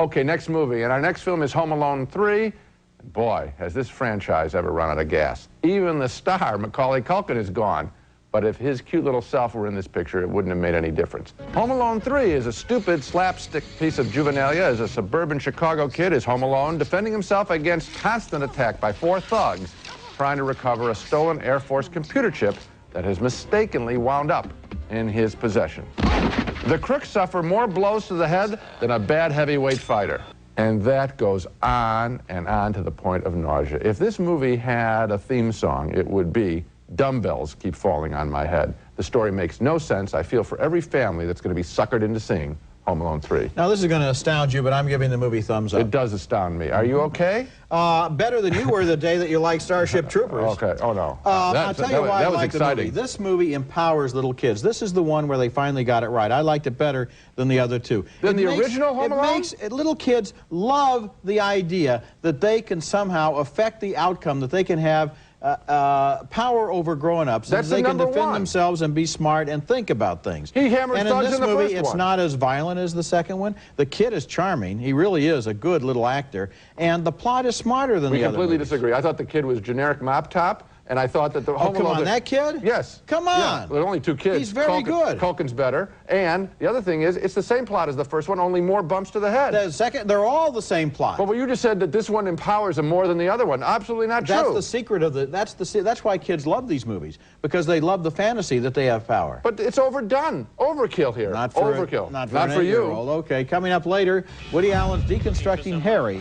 Okay, next movie. And our next film is Home Alone 3. Boy, has this franchise ever run out of gas. Even the star, Macaulay Culkin, is gone. But if his cute little self were in this picture, it wouldn't have made any difference. Home Alone 3 is a stupid slapstick piece of juvenilia as a suburban Chicago kid is home alone, defending himself against constant attack by 4 thugs trying to recover a stolen Air Force computer chip that has mistakenly wound up in his possession. The crooks suffer more blows to the head than a bad heavyweight fighter. And that goes on and on to the point of nausea. If this movie had a theme song, it would be Dumbbells Keep Falling on My Head. The story makes no sense. I feel for every family that's going to be suckered into seeing Home Alone 3. Now, this is going to astound you, but I'm giving the movie thumbs up. It does astound me. Are you okay? Better than you were the day that you liked Starship Troopers. Okay. Oh, no. I'll tell you why I was like the exciting. movie. This movie empowers little kids. This is the one where they finally got it right. I liked it better than the other two. Than the original Home Alone? Little kids love the idea that they can somehow affect the outcome, that they can have power over grown-ups. That's they the can number defend one. themselves and be smart and think about things. He hammers and in thugs this in the movie, first it's one. not as violent as the second one. The kid is charming. He really is a good little actor. And the plot is smarter than the other We completely movies. disagree. I thought the kid was generic mop top, and I thought that the Home come Alone... on, that kid? Yes. Come on. Yeah, there are only 2 kids. He's very good. Culkin's better. And the other thing is, it's the same plot as the first one, only more bumps to the head. The second, they're all the same plot. But you just said that this one empowers him more than the other one. Absolutely not true. That's the secret of the. That's why kids love these movies, because they love the fantasy that they have power. But it's overdone. Overkill here. Not for Overkill. Not for an you. 8-year-old. Okay, coming up later, Woody Allen's Deconstructing Harry.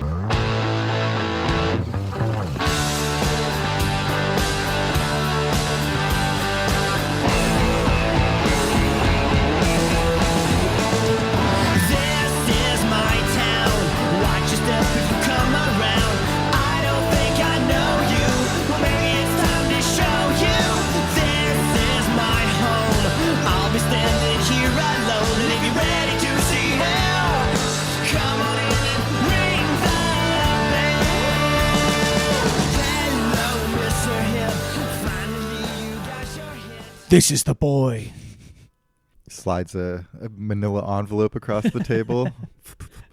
This is the boy. Slides a manila envelope across the table.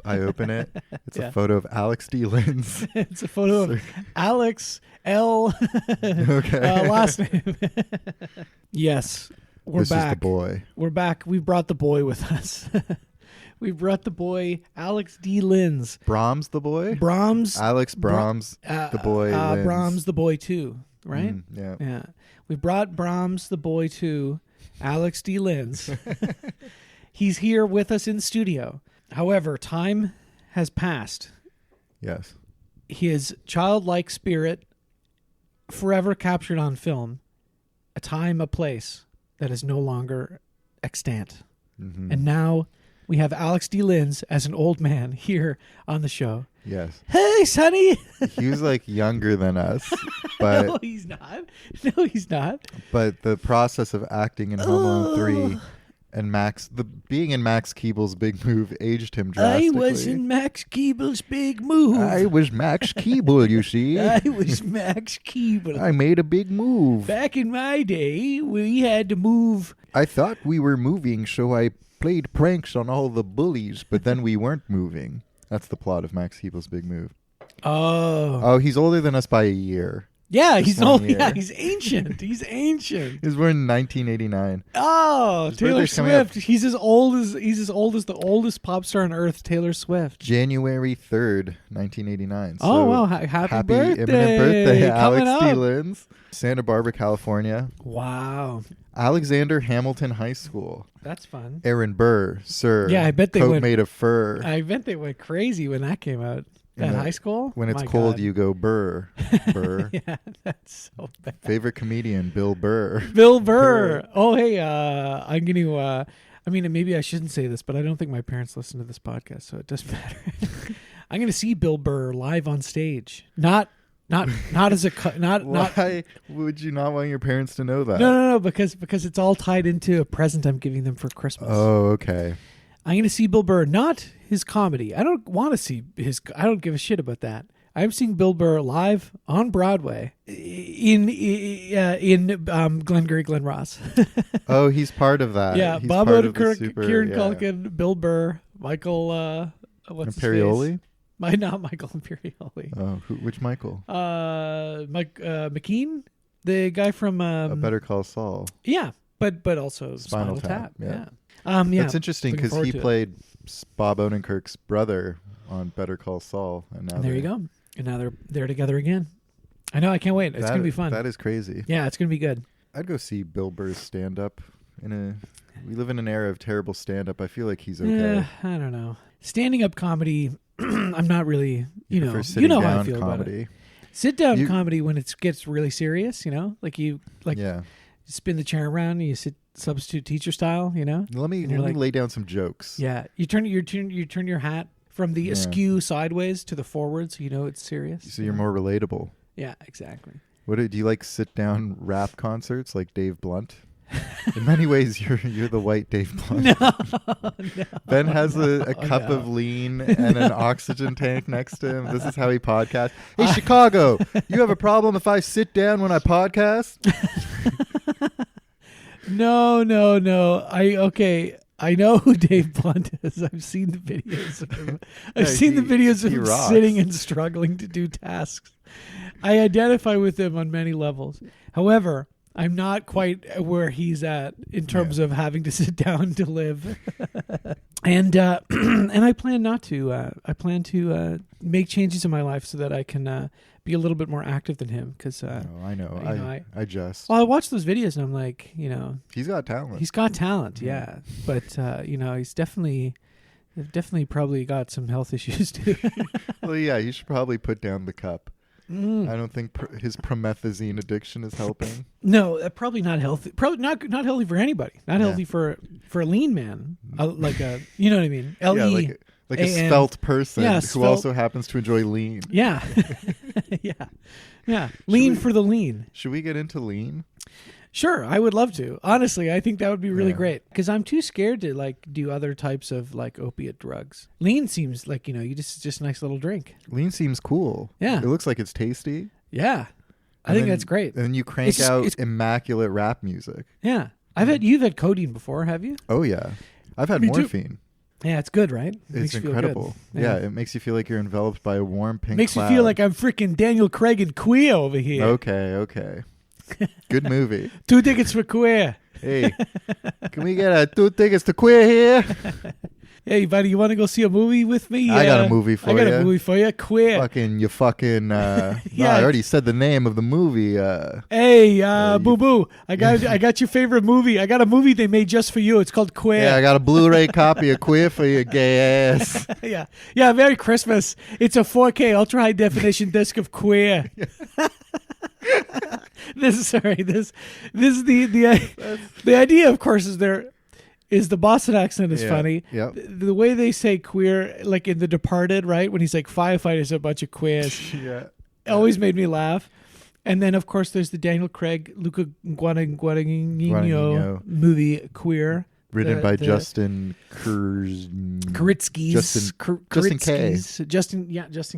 I open it. It's a photo of Alex D. Linz. It's a photo of Alex L. Okay. Last name. Yes, we're this back. Is the boy. We're back. We brought the boy with us. We brought the boy, Alex D. Linz. Brahms the boy? Brahms. Alex Brahms, the boy. Linz. Brahms the boy too, right? Yeah. Yeah. We brought Brahms the boy to Alex D. Linz. He's here with us in studio. However, time has passed. Yes. His childlike spirit forever captured on film, a time, a place that is no longer extant. Mm-hmm. And now we have Alex D. Linz as an old man here on the show. Yes. Hey, Sonny. He was like younger than us, but No, he's not. No, he's not. But the process of acting in Home Alone 3 and being in Max Keeble's Big Move aged him drastically. I was in Max Keeble's Big Move. I was Max Keeble, you see. I was Max Keeble. I made a big move. Back in my day, we had to move. I thought we were moving, so I played pranks on all the bullies, but then we weren't moving. That's the plot of Max Keeble's Big Move. Oh, he's older than us by a year. Yeah, Just 1 year. Yeah, he's ancient. He's ancient. He was born in 1989. Oh, His Taylor birthday's coming up. Swift. He's as old as the oldest pop star on earth, Taylor Swift. January 3rd, 1989. Oh, So wow. Happy birthday. imminent birthday, Coming Alex D. up. Linz. Santa Barbara, California. Wow. Alexander Hamilton High School. That's fun. Aaron Burr, sir. Yeah, I bet they coat went- made of fur. I bet they went crazy when that came out. At high school? When it's My cold, God. you go Burr. Burr. Yeah, that's so bad. Favorite comedian, Bill Burr. Bill Burr. Oh, hey, I'm going to, I mean, maybe I shouldn't say this, but I don't think my parents listen to this podcast, so it doesn't matter. I'm going to see Bill Burr live on stage. Not as a, Why would you not want your parents to know that? No, because it's all tied into a present I'm giving them for Christmas. Oh, okay. I'm going to see Bill Burr, not his comedy. I don't want to see I don't give a shit about that. I'm seeing Bill Burr live on Broadway in Glengarry Glen Ross. Oh, he's part of that. Yeah, He's Bob part of the Odenkirk, super- Kieran yeah. Culkin, Bill Burr, Michael what's his Imperioli? face? Not Michael Imperioli. Oh, which Michael? Mike McKean, the guy from Better Call Saul. Yeah, but also Spinal Tap. Yeah. Yeah. That's interesting because he played Bob Odenkirk's brother on Better Call Saul, and now there you go. And now they're together again. I know. I can't wait. It's gonna be fun. That is crazy. Yeah, it's gonna be good. I'd go see Bill Burr's stand up. We live in an era of terrible stand up. I feel like he's okay. I don't know. Standing up comedy. I'm not really. You know how I feel comedy. about it. Sit down comedy when it gets really serious. Let you spin the chair around and you sit substitute teacher style. Let me lay down some jokes. Yeah, you turn your hat from the askew sideways to the forward, so it's serious. So you're more relatable. Yeah, exactly. Do you like sit down rap concerts like Dave Blunt? In many ways, you're the white Dave Blunt. No. Ben has a cup of lean and an oxygen tank next to him. This is how he podcasts. Hey, Chicago, you have a problem if I sit down when I podcast? No. I know who Dave Blunt is. I've seen the videos of him. I've seen the videos of him sitting and struggling to do tasks. I identify with him on many levels. However, I'm not quite where he's at in terms of having to sit down to live. And I plan not to. I plan to make changes in my life so that I can be a little bit more active than him. Because I know. I just. Well, I watch those videos and I'm like, he's got talent. He's got talent, yeah. But he's definitely probably got some health issues too. Well, yeah, you should probably put down the cup. I don't think his promethazine addiction is helping. No, probably not healthy. Probably not healthy for anybody. Not healthy for a lean man. Like you know what I mean? L-E. Like a svelte person who svelte. also happens to enjoy lean. Yeah. Yeah. Lean for the lean. Should we get into lean? Sure, I would love to. Honestly, I think that would be really great because I'm too scared to do other types of opiate drugs. Lean seems like just a nice little drink. Lean seems cool. Yeah, it looks like it's tasty. Yeah, I think that's great. And then you crank out immaculate rap music. Yeah, you've had codeine before, have you? Oh yeah, I've had morphine. Yeah, it's good, right? It's incredible. Yeah, it makes you feel like you're enveloped by a warm pink Makes cloud. you feel like I'm freaking Daniel Craig and Queer over here. Okay. Good movie. 2 tickets for Queer. Hey, can we get 2 tickets to Queer here? Hey, buddy, you want to go see a movie with me? I got a movie for you. I got a movie for you. Queer. You fucking. I already said the name of the movie. Hey, Boo Boo, I got your favorite movie. I got a movie they made just for you. It's called Queer. Yeah, I got a Blu-ray copy of Queer for you, gay ass. Yeah. Merry Christmas. It's a 4K ultra high definition disc of Queer. This is the idea, of course, is the Boston accent is funny. Yep. The way they say queer, like in The Departed, right? When he's like firefighters, a bunch of queers. Always made me laugh. And then, of course, there's the Daniel Craig, Luca Guadagnino movie, Queer. Written by Justin Kuritsky. Justin K. Justin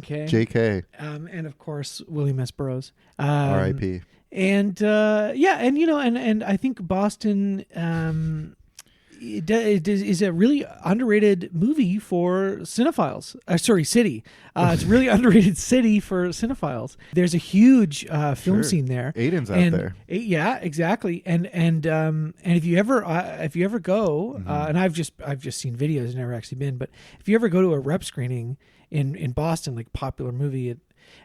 K. JK. And of course, William S. Burroughs. R.I.P. And and I think Boston it is a really underrated movie for cinephiles. City. It's a really underrated city for cinephiles. There's a huge film scene there. Aiden's out there. Yeah, exactly. And if you ever go, and I've just seen videos, never actually been, but if you ever go to a rep screening in Boston, like popular movie,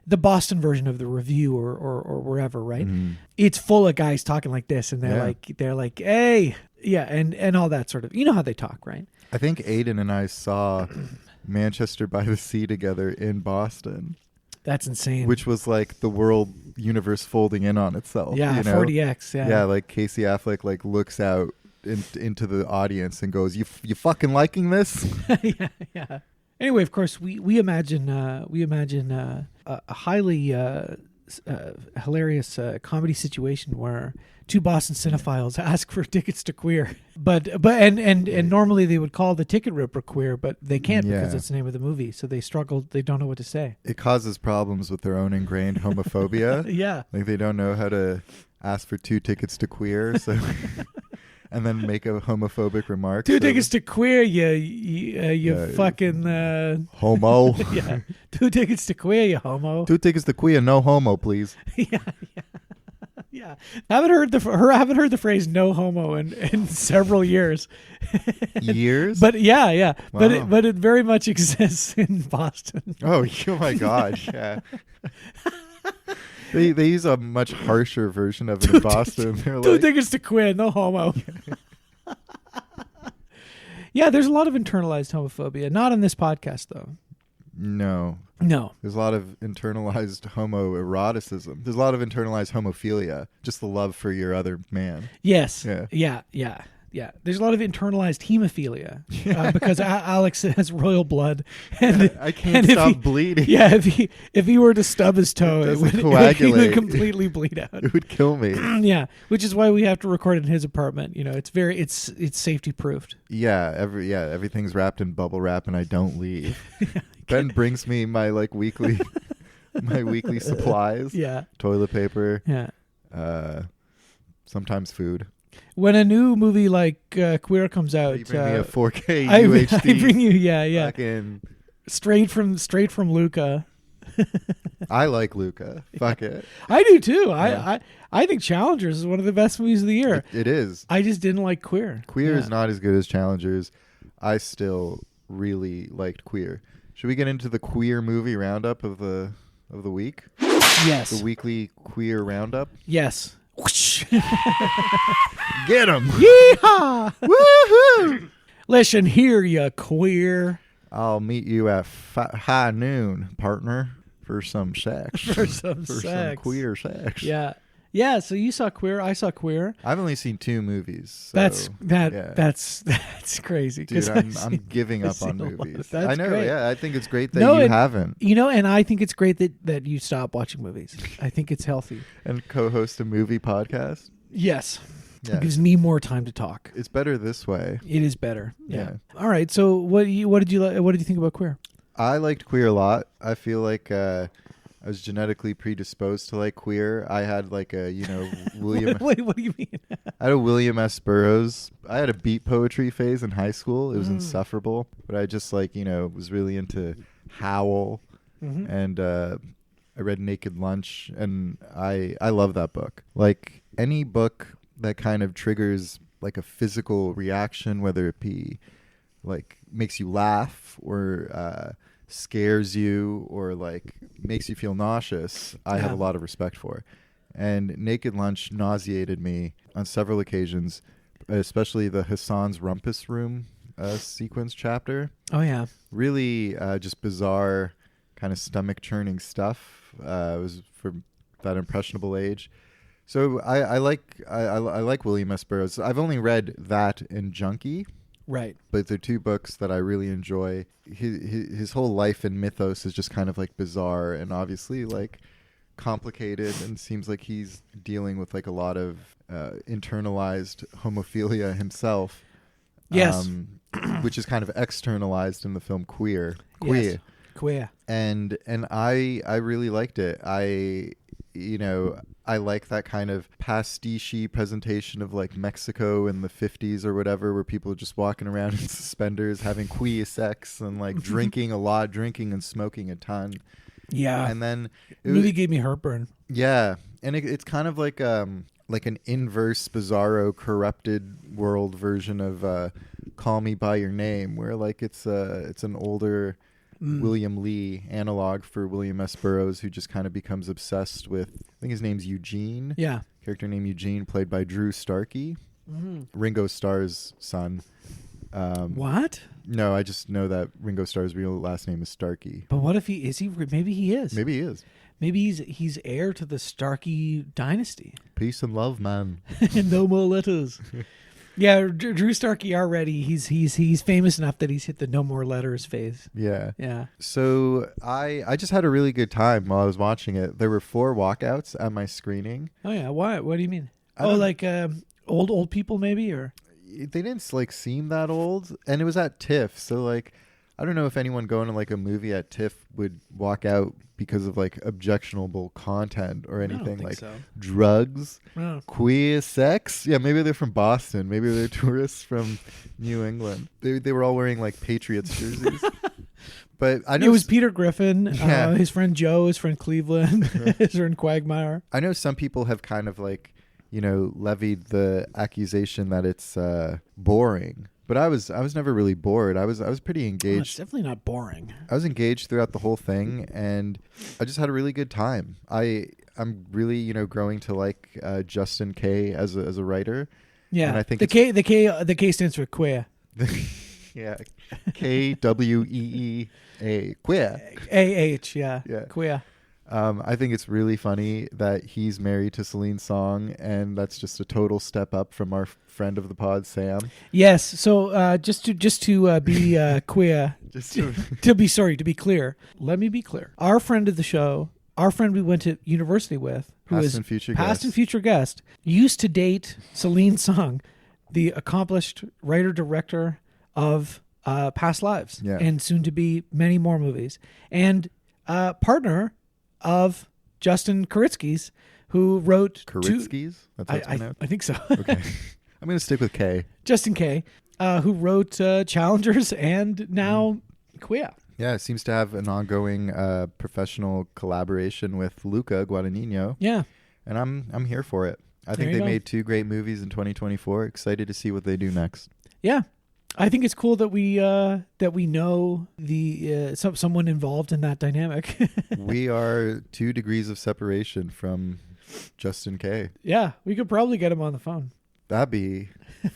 the Boston version of the Review or wherever, right? It's full of guys talking like this, and they're like, hey. Yeah, and all that sort of, how they talk, right? I think Aiden and I saw Manchester by the Sea together in Boston. That's insane. Which was like the world universe folding in on itself. Yeah, 40X, yeah. Yeah, like Casey Affleck looks out into the audience and goes, you fucking liking this? Yeah. Anyway, of course, we imagine a highly hilarious comedy situation where two Boston cinephiles ask for tickets to Queer, but normally they would call the ticket ripper Queer, but they can't because it's the name of the movie, so they struggle. They don't know what to say. It causes problems with their own ingrained homophobia. Yeah, like they don't know how to ask for 2 tickets to Queer. So, and then make a homophobic remark. 2 tickets to queer, you fucking homo. Yeah, 2 tickets to queer, you homo. 2 tickets to queer, no homo, please. Yeah. I haven't heard the phrase "no homo" in several years. Years? But yeah. Wow. But it very much exists in Boston. Oh my gosh, yeah. They use a much harsher version of it in Boston. They're 2 like, tickets to queer, no homo. Yeah, there's a lot of internalized homophobia. Not on this podcast, though. No. There's a lot of internalized homoeroticism. There's a lot of internalized homophilia. Just the love for your other man. Yes. Yeah. There's a lot of internalized hemophilia because Alex has royal blood, and I can't stop bleeding. Yeah, if he were to stub his toe, it would coagulate. It would completely bleed out. It would kill me. Yeah, which is why we have to record it in his apartment. You know, it's safety proofed. Yeah, everything's wrapped in bubble wrap, and I don't leave. Ben brings me my weekly supplies. Yeah, toilet paper. Yeah, sometimes food. When a new movie like Queer comes out, you bring me a 4K UHD. I bring you, yeah. Fucking straight from Luca. I like Luca. Fuck it. I do too. Yeah. I think Challengers is one of the best movies of the year. It is. I just didn't like Queer. Queer is not as good as Challengers. I still really liked Queer. Should we get into the queer movie roundup of the week? Yes. The weekly queer roundup? Yes. Whoosh. Get him! Yeehaw! Woohoo! Listen here, you queer. I'll meet you at high noon, partner, for some sex. For some queer sex. Yeah. Yeah, so you saw Queer, I saw Queer. I've only seen 2 movies. So, that's crazy. Dude, I'm giving up on movies. I know, great. yeah. I think it's great that you haven't. You know, and I think it's great that you stop watching movies. I think it's healthy. And co-host a movie podcast? Yes. Yeah. It gives me more time to talk. It's better this way. It is better. Yeah. Yeah. All right. So what did you think about Queer? I liked Queer a lot. I feel like I was genetically predisposed to like Queer. I had William. Wait, what do you mean? I had a William S. Burroughs. I had a beat poetry phase in high school. It was insufferable, but I just was really into Howl, and I read Naked Lunch, and I love that book. Like any book that kind of triggers like a physical reaction, whether it be like makes you laugh or scares you or like makes you feel nauseous, I have a lot of respect for. And Naked Lunch nauseated me on several occasions, especially the Hassan's Rumpus Room sequence chapter. Oh yeah, really just bizarre kind of stomach churning stuff. It was for that impressionable age. So I like William S. Burroughs. I've only read that and Junkie. Right. But they're 2 books that I really enjoy. His whole life and mythos is just kind of like bizarre and obviously like complicated, and seems like he's dealing with like a lot of internalized homophilia himself. Yes. Which is kind of externalized in the film Queer. Yes. Queer. And I really liked it. I like that kind of pastiche presentation of like Mexico in the 50s or whatever, where people are just walking around in suspenders having queer sex and like drinking and smoking a ton. Yeah. And then it really gave me heartburn. Yeah. And it's kind of like an inverse, bizarro, corrupted world version of Call Me By Your Name, where like it's an older William Lee analog for William S. Burroughs, who just kind of becomes obsessed with, I think his name's Eugene. Yeah. Character named Eugene, played by Drew Starkey, Ringo Starr's son. What? No, I just know that Ringo Starr's real last name is Starkey. But what if maybe he is. Maybe he is. Maybe he's heir to the Starkey dynasty. Peace and love, man. And no more letters. Yeah, Drew Starkey already. He's famous enough that he's hit the no more letters phase. Yeah. Yeah. So I just had a really good time while I was watching it. There were 4 walkouts at my screening. Oh yeah. Why? What do you mean? Like old people maybe, or they didn't like seem that old, and it was at TIFF. So like I don't know if anyone going to like a movie at TIFF would walk out because of like objectionable content or anything, like drugs, queer sex. Yeah, maybe they're from Boston. Maybe they're tourists from New England. They were all wearing like Patriots jerseys. But I know it was Peter Griffin, his friend Joe, his friend Cleveland, his friend Quagmire. I know some people have kind of like, levied the accusation that it's boring. But I was never really bored. I was pretty engaged. It's definitely not boring. I was engaged throughout the whole thing, and I just had a really good time. I'm really growing to like Justin K as a writer. Yeah, and I think the K stands for queer. Yeah, KWEEA, queer. AH, yeah, queer. I think it's really funny that he's married to Celine Song, and that's just a total step up from our friend of the pod, Sam. Yes. So just to be queer, to be clear. Let me be clear. Our friend of the show, our friend we went to university with, who is past and future guest, used to date Celine Song, the accomplished writer-director of Past Lives, and soon to be many more movies, and partner of Justin Koritsky's, who wrote Koritsky's? That's how it's pronounced? I think so. Okay. I'm going to stick with K. Justin K, who wrote Challengers and now Queer. Yeah, it seems to have an ongoing professional collaboration with Luca Guadagnino. Yeah. And I'm here for it. I think they made 2 great movies in 2024. Excited to see what they do next. Yeah. I think it's cool that we know the someone involved in that dynamic. We are 2 degrees of separation from Justin K. Yeah, we could probably get him on the phone. That'd be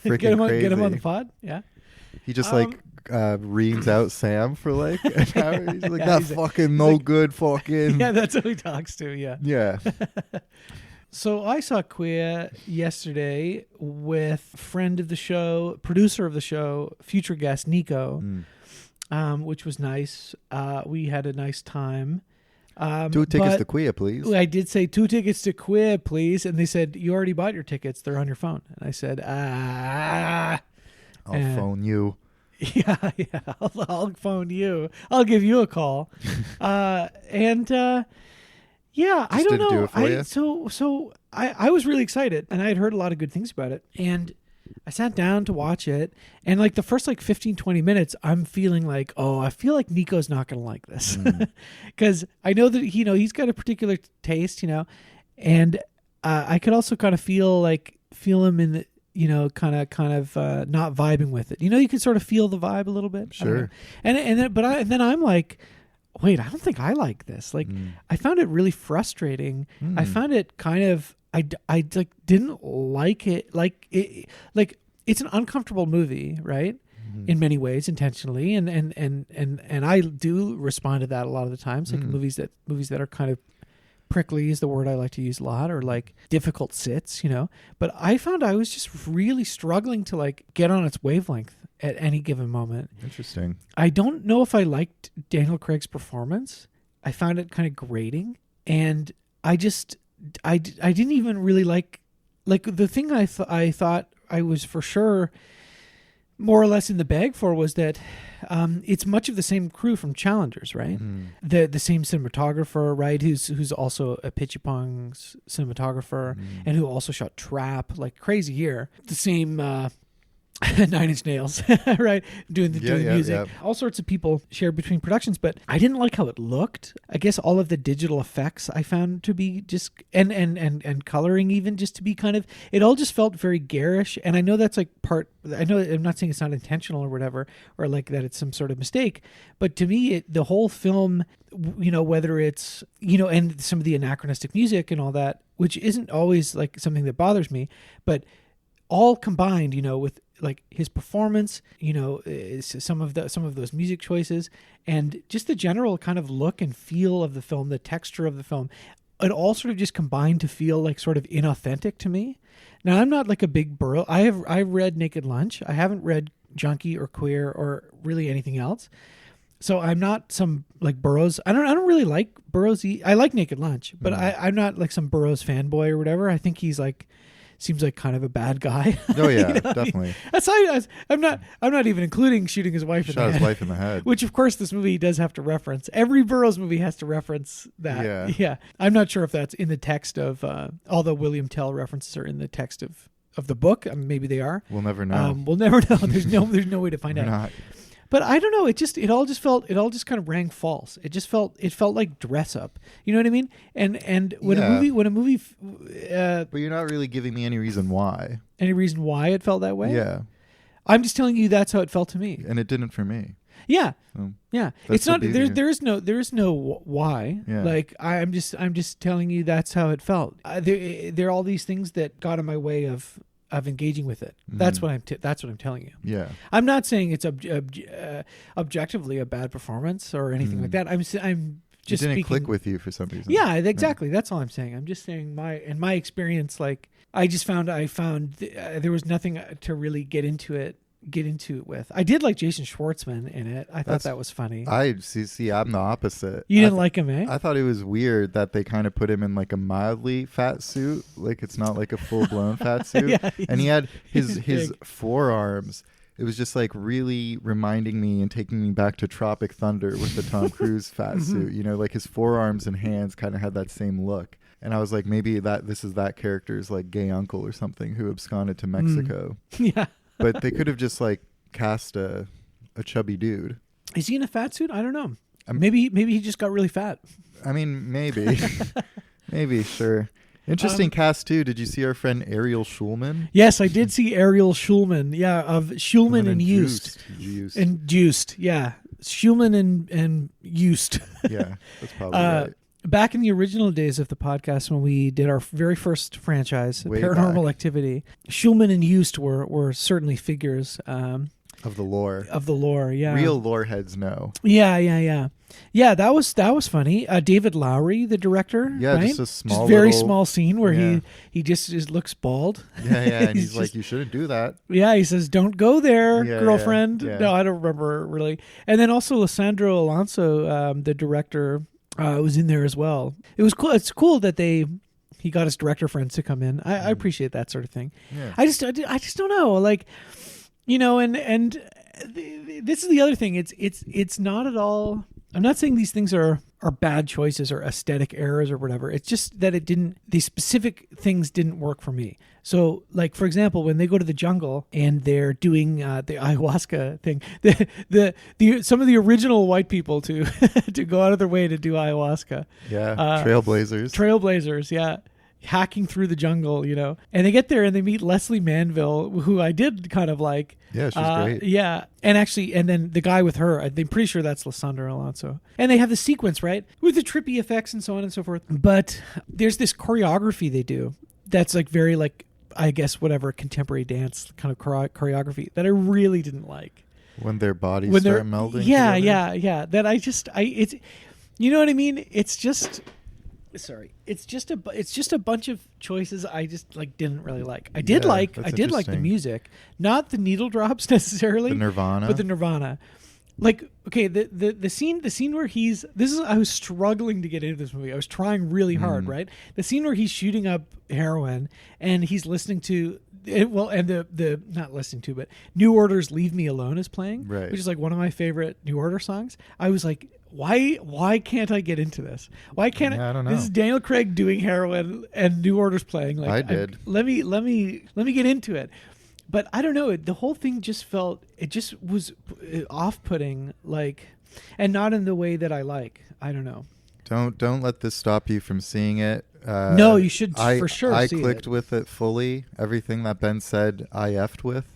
freaking crazy. Get him on the pod. Yeah. He just reams out Sam for like an hour. He's like, that fucking no like, good fucking. Yeah, that's what he talks to. Yeah. Yeah. So I saw Queer yesterday with friend of the show, producer of the show, future guest Nico, which was nice. We had a nice time. 2 tickets to Queer, please. I did say 2 tickets to Queer, please. And they said, you already bought your tickets. They're on your phone. And I said, I'll phone you. Yeah, I'll phone you. I'll give you a call. Yeah, I don't know. Do it for you? So I was really excited, and I had heard a lot of good things about it. And I sat down to watch it, and like the first 15, 20 minutes, I'm feeling like, I feel like Nico's not going to like this. Because I know that, he's got a particular taste, and I could also kind of feel him in the, kind of not vibing with it. You can sort of feel the vibe a little bit. Sure. And then I'm like, wait, I don't think I like this. I found it really frustrating. I found it kind of, I didn't like it. It's an uncomfortable movie, right? In many ways, intentionally. And I do respond to that a lot of the times. Movies that are kind of prickly is the word I like to use a lot, or difficult sits, But I found I was just really struggling to get on its wavelength at any given moment. Interesting. I don't know if I liked Daniel Craig's performance. I found it kind of grating, and I didn't even really like the thing I thought I was for sure more or less in the bag for was that it's much of the same crew from Challengers, right? The same cinematographer, right? Who's also a Pitchy Pong's cinematographer, and who also shot Trap, crazy year. The same 9 Inch Nails, right? Doing music. Yeah. All sorts of people shared between productions, but I didn't like how it looked. I guess all of the digital effects I found to be just and coloring even just to be kind of, it all just felt very garish. And I know that's I know I'm not saying it's not intentional or whatever, or that it's some sort of mistake, but to me, the whole film, whether it's, and some of the anachronistic music and all that, which isn't always something that bothers me, but all combined, with his performance, some of those music choices, and just the general kind of look and feel of the film, the texture of the film, it all sort of just combined to feel sort of inauthentic to me. Now, I'm not a big Burroughs. I've read Naked Lunch. I haven't read Junkie or Queer or really anything else. So I'm not some Burroughs. I don't really like Burroughs. I like Naked Lunch, but I'm not some Burroughs fanboy or whatever. I think he's seems like kind of a bad guy. Oh yeah, You know what I mean? definitely. Aside, I'm not even including shooting his wife in the Shot his head. wife in the head. Which, of course, this movie does have to reference. Every Burroughs movie has to reference that. Yeah. I'm not sure if that's in the text of, although William Tell references are in the text of the book. Maybe they are. We'll never know. We'll never know. There's no way to find We're out. not. But I don't know. It all just kind of rang false. It felt like dress up. You know what I mean? And when Yeah. a movie, But you're not really giving me any reason why. any reason why it felt that way? Yeah, I'm just telling you that's how it felt to me. and it didn't for me. Yeah. So Yeah, that's it's not the there. beauty. There is no why. Yeah. Like I'm just telling you that's how it felt. There are all these things that got in my way of engaging with it. That's what I'm telling you. Yeah. I'm not saying it's objectively a bad performance or anything like that. I'm just It didn't speaking. click with you for some reason. Yeah, exactly. That's all I'm saying. I'm just saying in my experience, like I found there was nothing to really get into it with. I did like Jason Schwartzman in it. I thought that was funny. I see. I'm the opposite. You didn't like him, eh? I thought it was weird that they kind of put him in like a mildly fat suit, like it's not like a full blown fat suit. Yeah, and he had his big. forearms. It was just like really reminding me and taking me back to Tropic Thunder with the Tom Cruise fat suit. You know, like his forearms and hands kind of had that same look. And I was like, maybe this is that character's like gay uncle or something who absconded to Mexico. Yeah. But they could have just like cast a chubby dude. Is he in a fat suit? I don't know. Maybe he just got really fat. I mean, maybe. Maybe, sure. Interesting cast too. Did you see our friend Ariel Schulman? Yes, I did see Ariel Schulman. Yeah, of Schulman and Hughes. And Juiced, yeah. Schulman and Hughes. Yeah, that's probably right. Back in the original days of the podcast, when we did our very first franchise, Way Paranormal back. Activity, Schulman and Hughes were certainly figures Of the lore. of the lore. Yeah, Real lore heads know. Yeah. That was funny. David Lowery, the director. Yeah, right? just a small very little- small scene where Yeah. he just looks bald. Yeah, and he's like, just- you shouldn't do that. Yeah, he says, "Don't go there, Yeah, girlfriend." yeah. No, I don't remember really. And then also Lissandro Alonso, the director, was in there as well. It was cool. It's cool that he got his director friends to come in. I appreciate that sort of thing. Yeah. I just don't know, like, you know, and this is the other thing. It's not at all. I'm not saying these things are bad choices or aesthetic errors or whatever. It's just that these specific things didn't work for me. So, like, for example, when they go to the jungle and they're doing the ayahuasca thing, some of the original white people to go out of their way to do ayahuasca. Yeah, trailblazers. Yeah. Hacking through the jungle, you know. And they get there and they meet Leslie Manville, who I did kind of like. Yeah, she's great. Yeah. And then the guy with her, I'm pretty sure that's Lissandro Alonso. And they have the sequence, right? With the trippy effects and so on and so forth. But there's this choreography they do that's like very like, I guess, whatever, contemporary dance kind of choreography that I really didn't like. When their bodies start melding Yeah, together. yeah. That it's, you know what I mean? It's just... Sorry, it's just a bunch of choices I just like didn't really like. I did like the interesting. music, not the needle drops necessarily, The Nirvana. but the Nirvana. Like, okay, the scene where I was struggling to get into this movie. I was trying really hard, right? The scene where he's shooting up heroin and he's listening to the not listening to, but New Order's "Leave Me Alone" is playing, Right. which is like one of my favorite New Order songs. I was like, why can't I get into this? Why can't Yeah, I don't This know. is Daniel Craig doing heroin and New Order's playing. Like, I did. let me get into it. But I don't know. The whole thing just was off-putting, like, and not in the way that I like. I don't know. Don't let this stop you from seeing it. No, you should for sure I see clicked it. with it fully. Everything that Ben said, I effed with.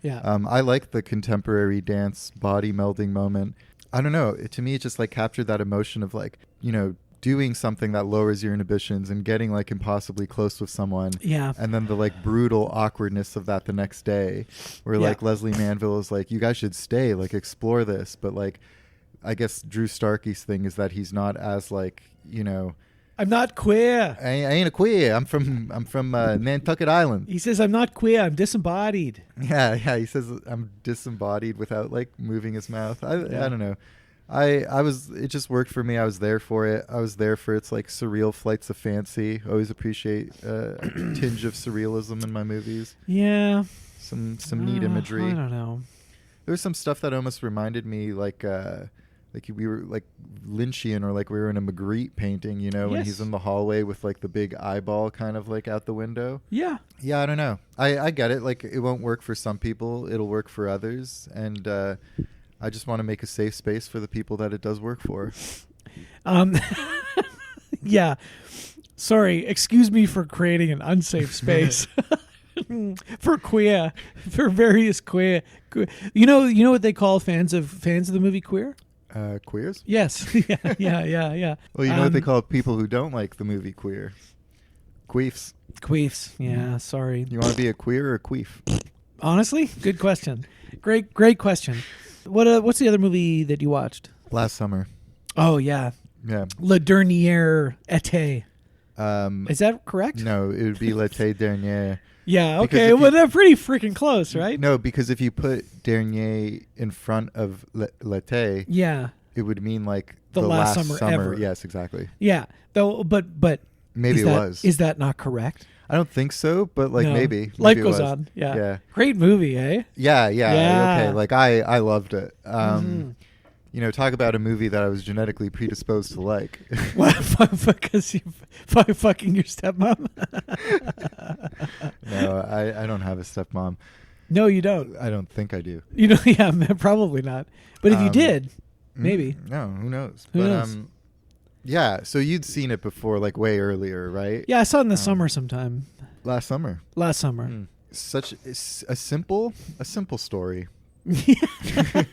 Yeah. I like the contemporary dance body melding moment. I don't know. To me, it just like captured that emotion of like, you know, doing something that lowers your inhibitions and getting like impossibly close with someone. Yeah. And then the like brutal awkwardness of that the next day where like Leslie Manville is like, you guys should stay, like explore this. But like, I guess Drew Starkey's thing is that he's not as like, you know, I'm not queer. I ain't a queer. I'm from Nantucket Island. He says, I'm not queer. I'm disembodied. Yeah. He says I'm disembodied without like moving his mouth. I don't know. It just worked for me. I was there for it. I was there for its like surreal flights of fancy. Always appreciate a tinge of surrealism in my movies. Yeah. Some neat imagery. I don't know. There was some stuff that almost reminded me like we were like Lynchian, or like we were in a Magritte painting, you know, when Yes. he's in the hallway with like the big eyeball kind of like out the window. Yeah. Yeah, I don't know. I get it. Like it won't work for some people. It'll work for others. And I just want to make a safe space for the people that it does work for. Yeah. Sorry. Excuse me for creating an unsafe space. For various queer. You know what they call fans of the movie Queer? Queers? Yes. Yeah. Well, you know what they call people who don't like the movie Queer? Queefs. Queefs. Yeah, sorry. You want to be a queer or a queef? Honestly, good question. Great question. What's the other movie that you watched? Last summer. Oh yeah, Yeah. Le Dernier Été. Is that correct? No, it would be L'été dernier. Yeah. Because Okay. if Well, you- they're pretty freaking close, right? No, because if you put dernier in front of l'été, Yeah. it would mean like The last summer ever. Yes, exactly. Yeah. Though, but Maybe it was. Is that not correct? I don't think so, but like No. maybe. Life Maybe it goes was. on. Yeah. Yeah. Great movie, eh? Yeah. Yeah. Okay. Like I loved it. Mhm. You know, talk about a movie that I was genetically predisposed to like. What? Because you by fucking your stepmom? No, I don't have a stepmom. No, you don't. I don't think I do. You know, yeah, probably not. But if you did, maybe. No, who knows? Who knows? Yeah, so you'd seen it before, like way earlier, right? Yeah, I saw it in the summer sometime. Last summer. Last summer. Such a simple story.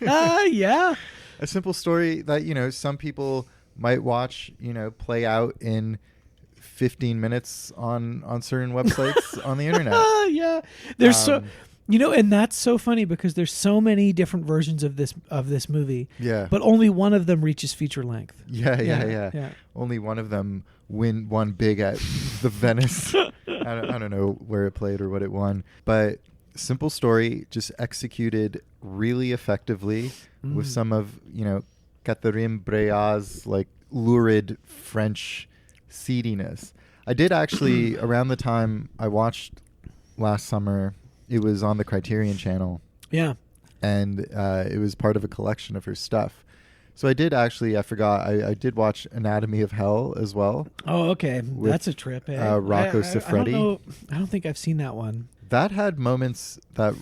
Yeah. A simple story that, you know, some people might watch, you know, play out in 15 minutes on certain websites on the internet. Yeah. There's and that's so funny because there's so many different versions of this movie. Yeah. But only one of them reaches feature length. Yeah. Only one of them won big at the Venice. I don't know where it played or what it won, but simple story, just executed really effectively with some of, you know, Catherine Breillat's like lurid French seediness. I did actually around the time I watched Last Summer, it was on the Criterion Channel. Yeah. And it was part of a collection of her stuff. So I did actually, I forgot, I did watch Anatomy of Hell as well. Oh, okay. With, That's a trip. Eh? Rocco Siffredi. I don't think I've seen that one. That had moments that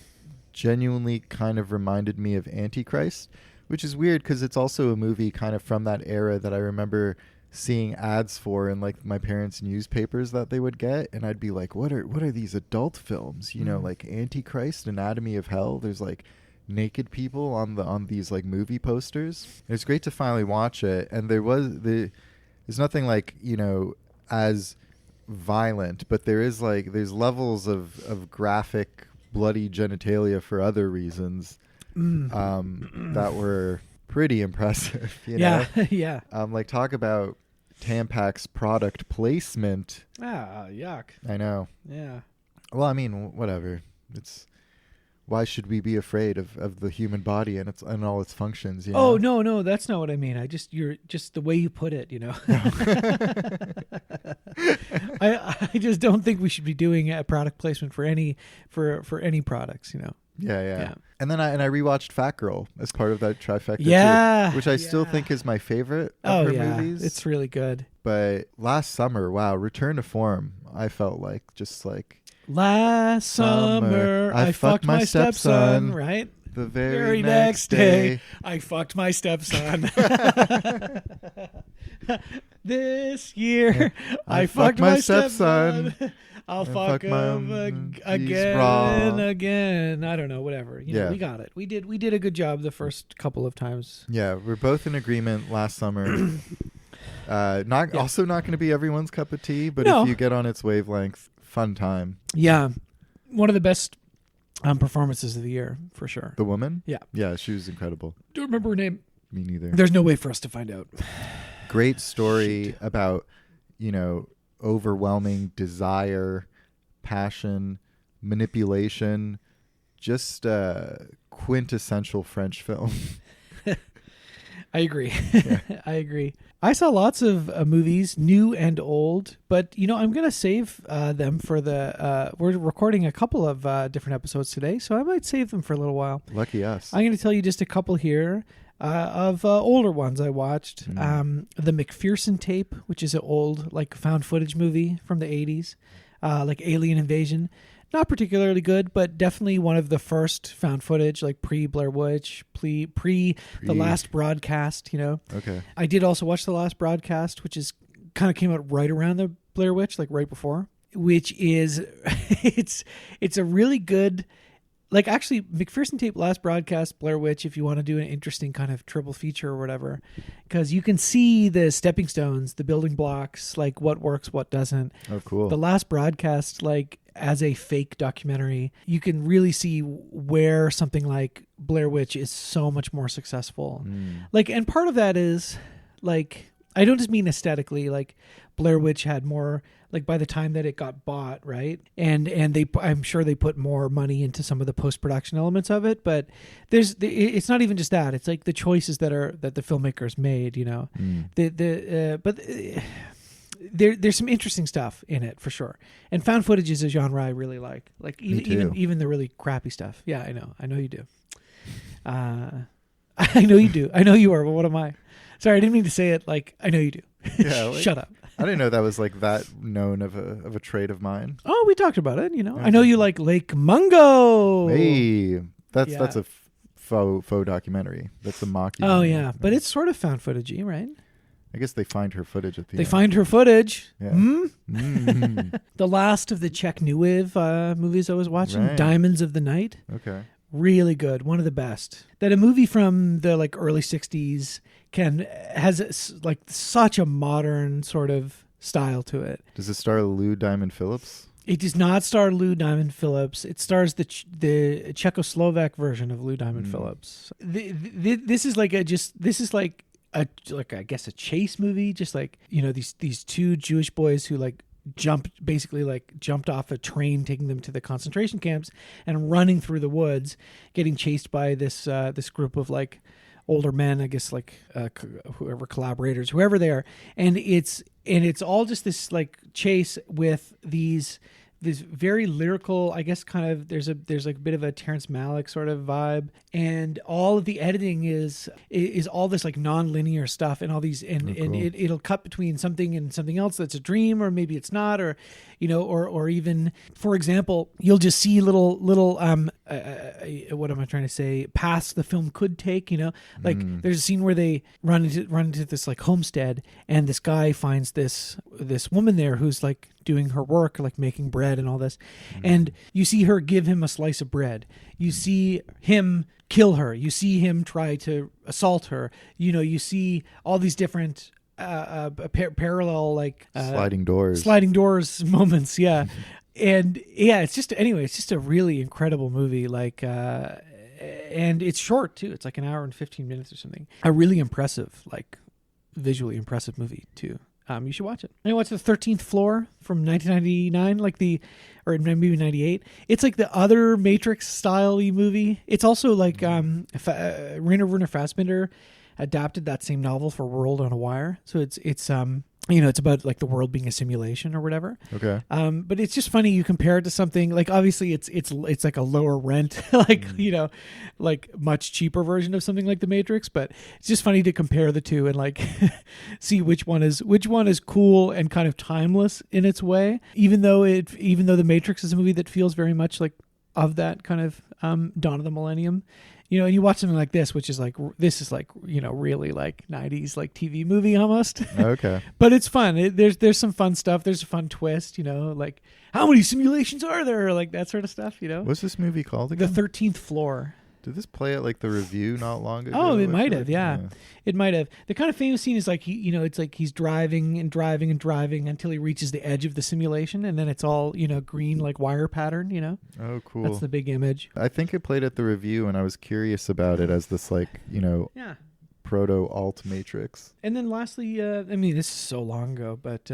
genuinely kind of reminded me of Antichrist, which is weird because it's also a movie kind of from that era that I remember seeing ads for in like my parents' newspapers that they would get, and I'd be like, what are these adult films? You know, like Antichrist, Anatomy of Hell. There's like naked people on these like movie posters. It's great to finally watch it, and there's nothing like, you know, as violent, but there's levels of graphic bloody genitalia for other reasons that were pretty impressive. You know? Yeah. Like talk about Tampac's product placement. Yuck. I know. Yeah. Well, I mean, whatever. It's why should we be afraid of the human body and all its functions? You know? Oh no, that's not what I mean. You're just the way you put it. You know. I just don't think we should be doing a product placement for any products. You know. Yeah. And then I rewatched Fat Girl as part of that trifecta. Yeah, too, which I still think is my favorite of her movies. It's really good. But Last Summer, wow, return to form. I felt like just like last summer I fucked my stepson. Right. The very next day, I fucked my stepson. This year, I fucked my stepson. I'll fuck him again. I don't know, whatever. You know, we got it. We did a good job the first couple of times. Yeah, we're both in agreement. Last Summer, also not going to be everyone's cup of tea, but if you get on its wavelength, fun time. Yeah, one of the best performances of the year for sure. The woman? Yeah, she was incredible. Don't remember her name. Me neither. There's no way for us to find out. Great story about, you know, overwhelming desire, passion, manipulation, just quintessential French film. I agree. I agree. I saw lots of movies, new and old, but I'm going to save them for we're recording a couple of different episodes today, so I might save them for a little while. Lucky us. I'm going to tell you just a couple here of older ones I watched. The McPherson Tape, which is an old found footage movie from the 80s, like Alien Invasion. Not particularly good, but definitely one of the first found footage, like pre-Blair Witch, pre The Last Broadcast, Okay. I did also watch The Last Broadcast, which is kind of came out right around the Blair Witch, right before, which is, it's a really good, actually McPherson Tape, Last Broadcast, Blair Witch, if you want to do an interesting kind of triple feature or whatever, because you can see the stepping stones, the building blocks, what works, what doesn't. Oh, cool. The Last Broadcast, as a fake documentary, you can really see where something like Blair Witch is so much more successful. And part of that is I don't just mean aesthetically, Blair Witch had more, by the time that it got bought, right? And I'm sure they put more money into some of the post-production elements of it, but it's not even just that. It's the choices that the filmmakers made, There's some interesting stuff in it for sure, and found footage is a genre I really like. Even the really crappy stuff. Yeah, I know you do. I know you do. I know you are. But what am I? Sorry, I didn't mean to say it. I know you do. Yeah, Shut up. I didn't know that was that known of a trait of mine. Oh, we talked about it. I know you like Lake Mungo. Hey, that's a faux documentary. That's a mockumentary. Oh yeah, but it's sort of found footagey, right? I guess they find her footage at the end. They find her footage. Yeah. The last of the Czech New Wave movies I was watching, Right. Diamonds of the Night. Okay. Really good. One of the best. That a movie from the early 60s has such a modern sort of style to it. Does it star Lou Diamond Phillips? It does not star Lou Diamond Phillips. It stars the Czechoslovak version of Lou Diamond Phillips. This is I guess a chase movie, just these two Jewish boys who jumped off a train taking them to the concentration camps and running through the woods, getting chased by this group of older men, I guess whoever collaborators, whoever they are, and it's all just this chase with this very lyrical, I guess, kind of there's a bit of a Terrence Malick sort of vibe, and all of the editing is all this non-linear stuff, and all these and it'll cut between something and something else that's a dream, or maybe it's not, or or even, for example, you'll just see little what am I trying to say, paths the film could take, there's a scene where they run into this homestead, and this guy finds this woman there who's doing her work, making bread and all this. And you see her give him a slice of bread. You see him kill her. You see him try to assault her. You see all these different parallel sliding doors moments. Yeah. And yeah, it's just a really incredible movie. And it's short too. It's an hour and 15 minutes or something. A really impressive, visually impressive movie too. You should watch it. I watched The 13th Floor from 1999, or maybe 98. It's the other Matrix style-y movie. It's also Rainer Werner Fassbinder adapted that same novel for World on a Wire. So it's it's about the world being a simulation or whatever. Okay. But it's just funny, you compare it to something obviously it's a lower rent, much cheaper version of something like The Matrix, but it's just funny to compare the two and see which one is cool and kind of timeless in its way, even though The Matrix is a movie that feels very much of that kind of dawn of the millennium. And you watch something like this, which is this is really 90s TV movie almost. Okay. But it's fun. There's some fun stuff. There's a fun twist, how many simulations are there? That sort of stuff, What's this movie called The again? 13th Floor. Did this play at The Review not long ago? Oh, it might have, yeah. It might have. The kind of famous scene is he's driving and driving and driving until he reaches the edge of the simulation, and then it's all, green wire pattern, Oh, cool. That's the big image. I think it played at The Review, and I was curious about it as this Yeah. proto-alt Matrix. And then lastly, I mean, this is so long ago, but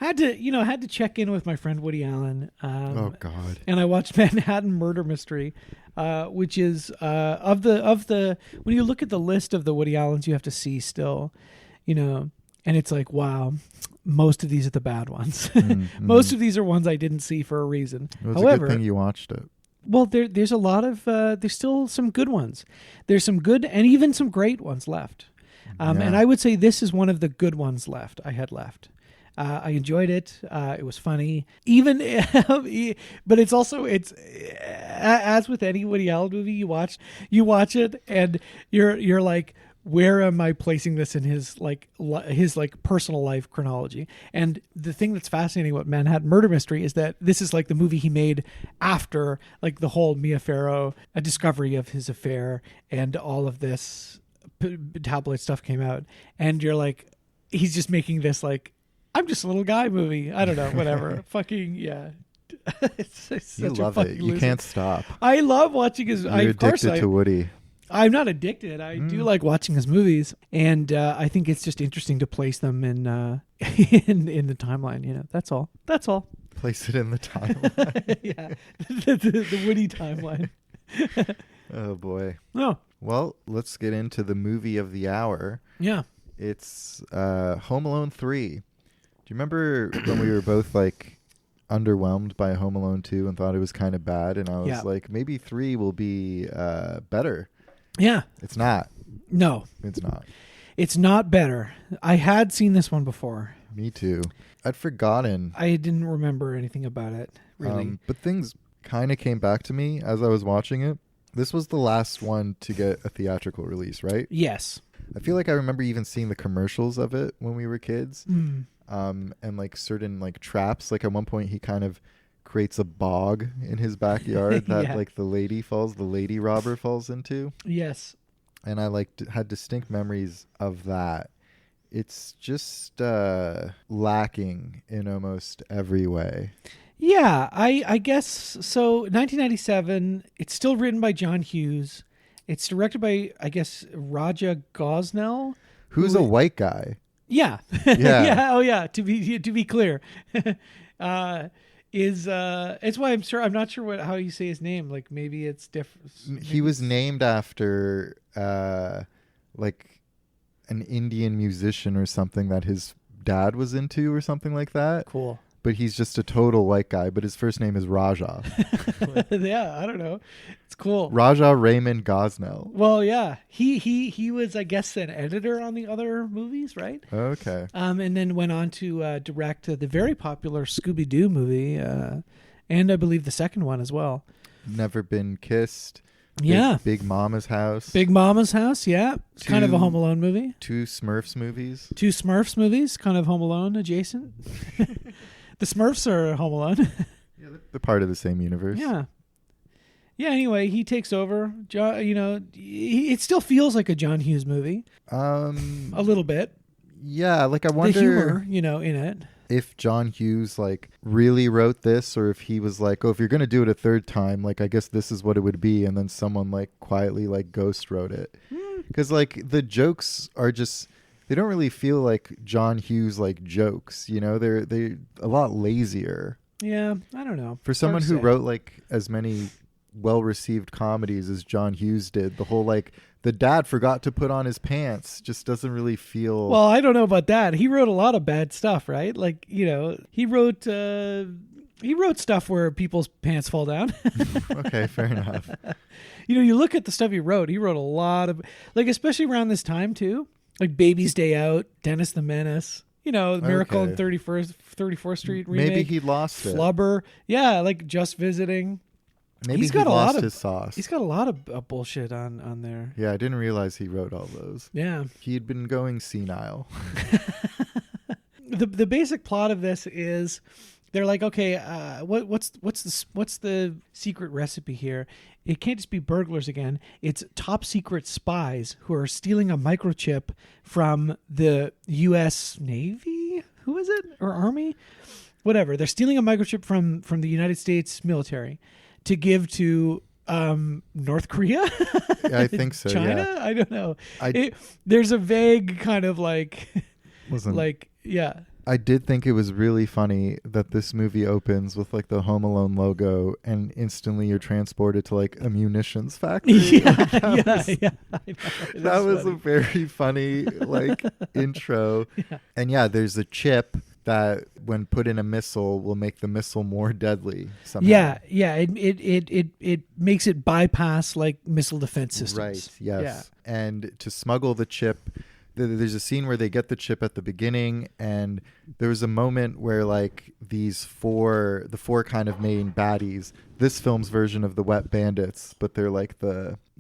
had to check in with my friend Woody Allen. Oh God! And I watched Manhattan Murder Mystery, which is of the when you look at the list of the Woody Allens you have to see still, and it's like, wow, most of these are the bad ones. Most of these are ones I didn't see for a reason. It's However, a good thing you watched it. well, there's a lot of there's still some good ones. There's some good and even some great ones left. And I would say this is one of the good ones left. I had left. I enjoyed it. It was funny. Even, but it's also as with any Woody Allen movie, you watch it and you're like, where am I placing this in his personal life chronology? And the thing that's fascinating about Manhattan Murder Mystery is that this is like the movie he made after like the whole Mia Farrow discovery of his affair and all of this tabloid stuff came out. And you're like, he's just making this like, I'm just a little guy movie. I don't know, whatever. Fucking yeah. It's You such love a it. fucking You loser. can't stop. I love watching his. You're of course addicted to Woody. I'm not addicted. I do like watching his movies, and I think it's just interesting to place them in in the timeline. That's all. That's all. Place it in the timeline. Yeah, the Woody timeline. Oh boy. Oh, Well, let's get into the movie of the hour. yeah. It's Home Alone 3. Do you remember when we were both like underwhelmed by Home Alone 2 and thought it was kind of bad? And I was like, maybe 3 will be better. Yeah. It's not. No, It's not. it's not better. I had seen this one before. Me too. I'd forgotten. I didn't remember anything about it, really. But things kind of came back to me as I was watching it. This was the last one to get a theatrical release, right? Yes. I feel like I remember even seeing the commercials of it when we were kids. Mm. And like certain like traps. Like at one point he kind of creates a bog in his backyard that Yeah. like the lady robber falls into. Yes. And I like had distinct memories of that. It's just lacking in almost every way. Yeah, I guess so. 1997. It's still written by John Hughes. It's directed by, I guess, Raja Gosnell. Who's a white guy? Yeah. Yeah. Yeah. Oh, yeah. To be clear, it's why I'm not sure how you say his name. Like maybe it's different. He was named after like an Indian musician or something that his dad was into or something like that. Cool. But he's just a total white guy, but his first name is Raja. Yeah, I don't know. It's cool. Raja Raymond Gosnell. Well, yeah. He was, I guess, an editor on the other movies, right? Okay. And then went on to direct the very popular Scooby-Doo movie, and I believe the second one as well. Never Been Kissed. Yeah. Big Mama's House. Big Mama's House, yeah. It's kind of a Home Alone movie. 2 Smurfs movies. 2 Smurfs movies, kind of Home Alone adjacent. The Smurfs are Home Alone. Yeah, they're part of the same universe. Yeah. Yeah, anyway, he takes over. It still feels like a John Hughes movie. A little bit. Yeah, like I wonder The humor, in it. if John Hughes like really wrote this, or if he was like, oh, if you're going to do it a third time, like I guess this is what it would be, and then someone like quietly like ghost wrote it. Because like the jokes are just, they don't really feel like John Hughes like jokes, they're a lot lazier. Yeah, I don't know. For someone who wrote like as many well-received comedies as John Hughes did, the whole like the dad forgot to put on his pants just doesn't really feel. Well, I don't know about that. He wrote a lot of bad stuff, right? Like, he wrote stuff where people's pants fall down. Okay, fair enough. You look at the stuff he wrote a lot of, like, especially around this time too, like Baby's Day Out, Dennis the Menace, Miracle on 34th Street remake. Maybe he lost it. Flubber. Yeah, like Just Visiting. Maybe He's he got a lot lost of his sauce. He's got a lot of bullshit on there. Yeah, I didn't realize he wrote all those. Yeah. He had been going senile. The basic plot of this is they're like, okay, what's the secret recipe here? It can't just be burglars again. It's top secret spies who are stealing a microchip from the U.S. Navy. Who is it? Or Army? Whatever. They're stealing a microchip from the United States military to give to North Korea? I think so. China? Yeah. I don't know. There's a vague kind of like, Listen, yeah. I did think it was really funny that this movie opens with like the Home Alone logo, and instantly you're transported to like a munitions factory. Yeah, That That was a very funny like intro. Yeah. And yeah, there's a chip that when put in a missile will make the missile more deadly somehow. Yeah. It makes it bypass like missile defense systems. Right. Yes. Yeah. And to smuggle the chip, there's a scene where they get the chip at the beginning, and there was a moment where like the four kind of main baddies, this film's version of the Wet Bandits, but they're like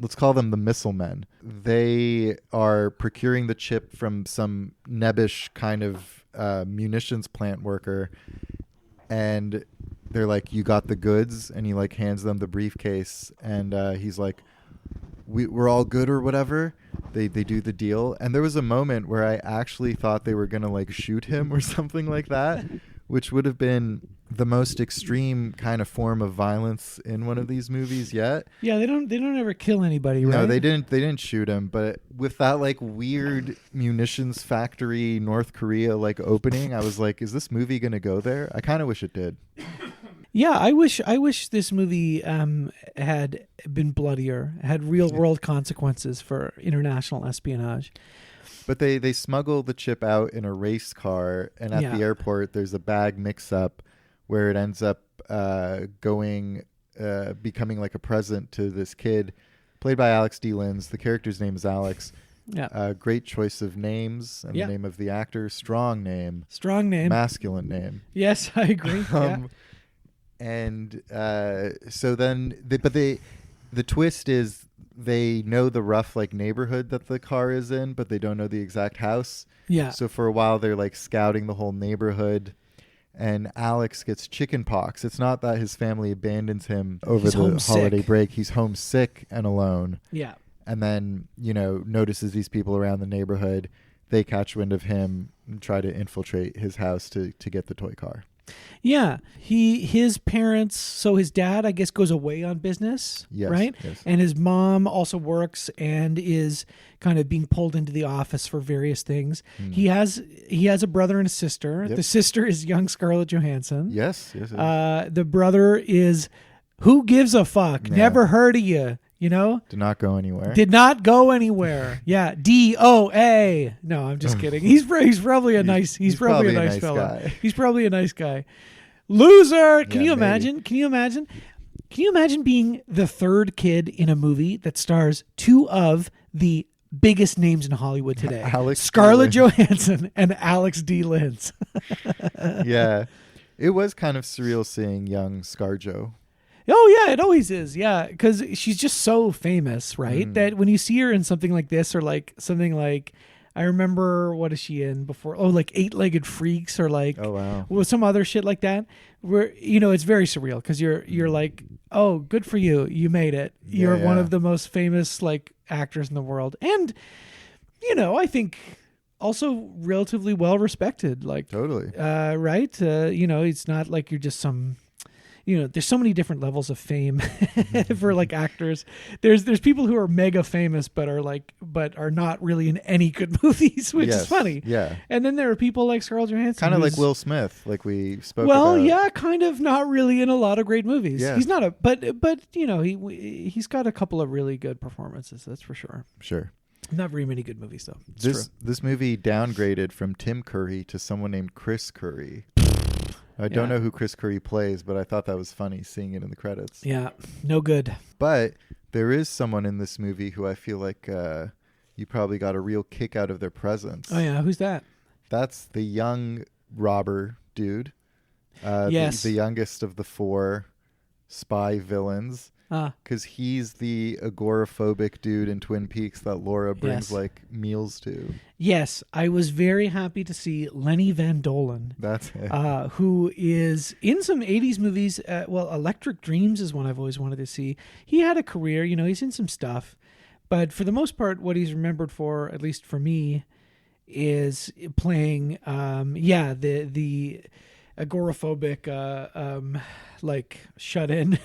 let's call them the Missile Men. They are procuring the chip from some nebbish kind of munitions plant worker, and they're like, "You got the goods," and he like hands them the briefcase, and he's like, we're all good or whatever. They do the deal. And there was a moment where I actually thought they were going to like shoot him or something like that, which would have been the most extreme kind of form of violence in one of these movies yet. Yeah, they don't ever kill anybody, right? No, they didn't shoot him, but with that like weird munitions factory North Korea like opening, I was like, is this movie going to go there? I kind of wish it did. Yeah, I wish this movie had been bloodier, had real world consequences for international espionage. But they smuggle the chip out in a race car, and at the airport there's a bag mix-up where it ends up becoming like a present to this kid, played by Alex D. Linz. The character's name is Alex. Yeah. Great choice of names and the name of the actor. Strong name. Masculine name. Yes, I agree. And so then, the twist is they know the rough like neighborhood that the car is in, but they don't know the exact house. Yeah. So for a while they're like scouting the whole neighborhood, and Alex gets chicken pox. It's not that his family abandons him over the holiday break. He's homesick and alone. Yeah. And then, notices these people around the neighborhood. They catch wind of him and try to infiltrate his house to get the toy car. Yeah, his parents. So his dad, I guess, goes away on business, right? Yes. And his mom also works and is kind of being pulled into the office for various things. He has a brother and a sister. Yep. The sister is young Scarlett Johansson. Yes. The brother is who gives a fuck? Yeah. Never heard of you. Did not go anywhere. Did not go anywhere. Yeah, DOA. No, I'm just kidding. He's probably a nice. He's probably a nice fellow. Guy. He's probably a nice guy. Loser. Can you maybe. imagine? Can you imagine? Can you imagine being the third kid in a movie that stars two of the biggest names in Hollywood today? Scarlett Johansson and Alex D. Linz. Yeah, it was kind of surreal seeing young ScarJo. Oh, yeah, it always is. Yeah, because she's just so famous, right? That when you see her in something like this or like something like, I remember, what is she in before? Oh, like Eight-Legged Freaks or like, oh, wow. Well, some other shit like that. Where, it's very surreal because you're like, oh, good for you. You made it. You're one of the most famous like actors in the world. And, I think also relatively well respected. Like, Totally. Right? It's not like you're just some... there's so many different levels of fame for like actors. There's people who are mega famous but are not really in any good movies, which is funny. Yeah. And then there are people like Scarlett Johansson, kind of like Will Smith, like we spoke about. Well, yeah, kind of not really in a lot of great movies. Yeah. He's not he's got a couple of really good performances, that's for sure. Sure. Not very many good movies though. This movie downgraded from Tim Curry to someone named Chris Curry. I don't know who Chris Curry plays, but I thought that was funny seeing it in the credits. Yeah, no good. But there is someone in this movie who I feel like you probably got a real kick out of their presence. Oh yeah, who's that? That's the young robber dude. Yes. The youngest of the four spy villains. Because he's the agoraphobic dude in Twin Peaks that Laura brings like meals to. Yes, I was very happy to see Lenny Van Dolen. That's it. Who is in some 80s movies. Electric Dreams is one I've always wanted to see. He had a career, he's in some stuff. But for the most part, what he's remembered for, at least for me, is playing, the agoraphobic, like shut-in.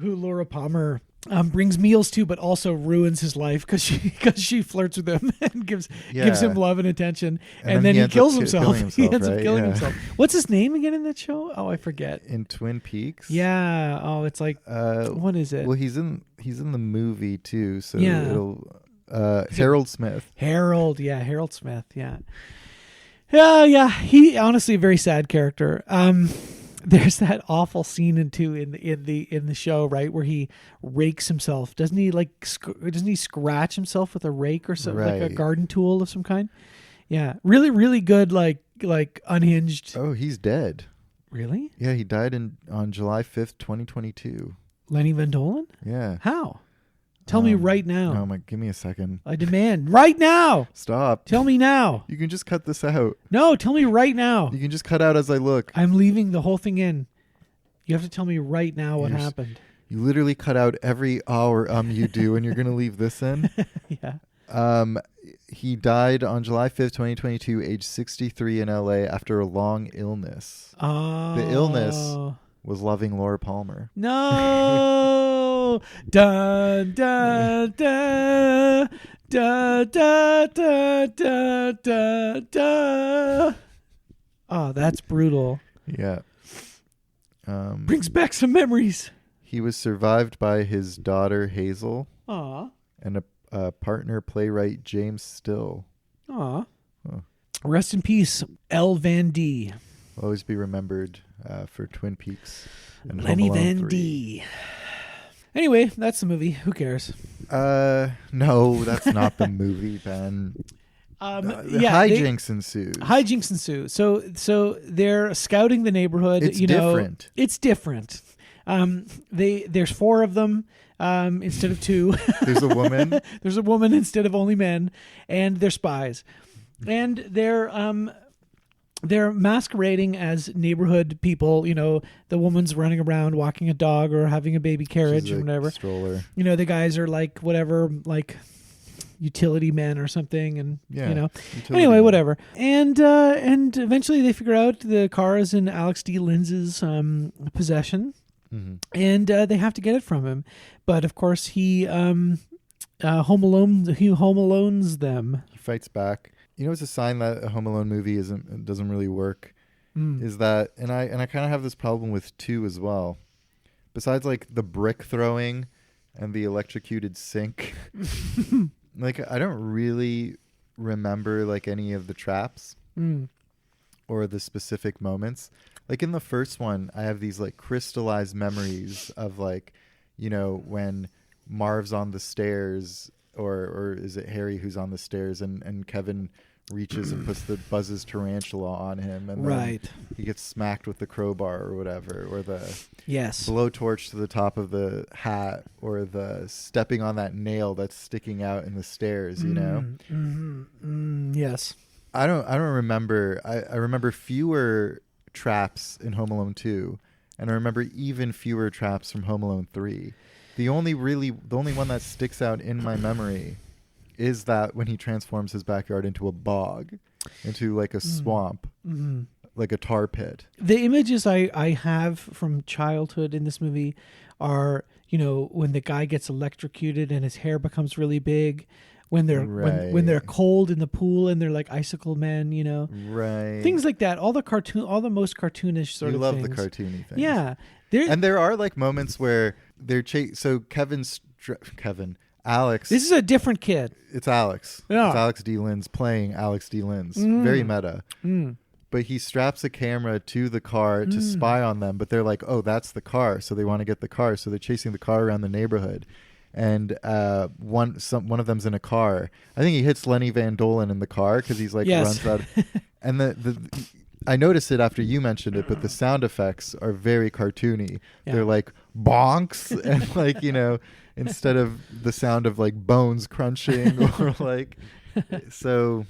who Laura Palmer brings meals to, but also ruins his life because she flirts with him and gives him love and attention, and then he kills himself. He ends up killing himself. What's his name again in that show? Oh, I forget. In Twin Peaks. Yeah. Oh, it's like what is it? Well, he's in the movie too. So Yeah. it'll Harold Smith. Harold Smith. Yeah. Yeah. He honestly a very sad character. There's that awful scene in the show, right, where he rakes himself. Doesn't he scratch himself with a rake or something, like a garden tool of some kind? Yeah, really, really good, like unhinged. Oh, he's dead. Really? Yeah, he died on July 5th, 2022. Lenny Van Dolen? Yeah. How? Tell me right now. No, give me a second. I demand right now. Stop. Tell me now. You can just cut this out. No, tell me right now. You can just cut out as I look. I'm leaving the whole thing in. You have to tell me right now what happened. You literally cut out every hour you do, and you're going to leave this in? Yeah. He died on July 5th, 2022, age 63 in LA after a long illness. Oh. The illness was loving Laura Palmer. No. Dun, dun, dun, dun, dun, dun, dun, dun, dun. Oh, that's brutal. Yeah. Brings back some memories. He was survived by his daughter Hazel. Aw. And a partner playwright James Still. Aw. Huh. Rest in peace, L. Van D. Will always be remembered for Twin Peaks and Lenny Home Alone Van 3. D. Anyway, that's the movie. Who cares? No, that's not the movie, Ben. Hijinks ensues. Hijinks ensue. So they're scouting the neighborhood. It's different. It's different. There's 4 of them instead of 2. There's a woman. There's a woman instead of only men, and they're spies, and they're masquerading as neighborhood people. You know, the woman's running around walking a dog or having a baby carriage or whatever. Stroller. You know, the guys are like whatever, like utility men or something, and anyway, men. whatever. And eventually they figure out the car is in Alex D. Linz's possession. Mm-hmm. And they have to get it from him, but of course he home alones them. He fights back. You know, it's a sign that a Home Alone movie doesn't really work. Is that, and I kind of have this problem with 2 as well. Besides, like the brick throwing and the electrocuted sink, like I don't really remember like any of the traps or the specific moments. Like in the first one, I have these like crystallized memories of like, you know, when Marv's on the stairs, or is it Harry who's on the stairs, and Kevin reaches and buzzes tarantula on him, and then he gets smacked with the crowbar or whatever, or the blowtorch to the top of the hat, or the stepping on that nail that's sticking out in the stairs, you know? Yes. I don't remember. I remember fewer traps in Home Alone 2, and I remember even fewer traps from Home Alone 3. The only one that sticks out in my memory is that when he transforms his backyard into a bog, into like a swamp, like a tar pit. The images I have from childhood in this movie are, you know, when the guy gets electrocuted and his hair becomes really big, when they're when they're cold in the pool and they're like icicle men, you know, things like that. All the most cartoonish sort of things. You love the cartoony things. Yeah, and there are like moments where they're so Alex. This is a different kid. It's Alex. Yeah. It's Alex D. Linz playing Alex D. Linz. Very meta. But he straps a camera to the car to spy on them. But they're like, oh, that's the car. So they want to get the car. So they're chasing the car around the neighborhood. And one of them's in a car. I think he hits Lenny Van Dolen in the car because he's like runs out. And I noticed it after you mentioned it, but the sound effects are very cartoony. Yeah. They're like bonks and like, you know, instead of the sound of like bones crunching or like, so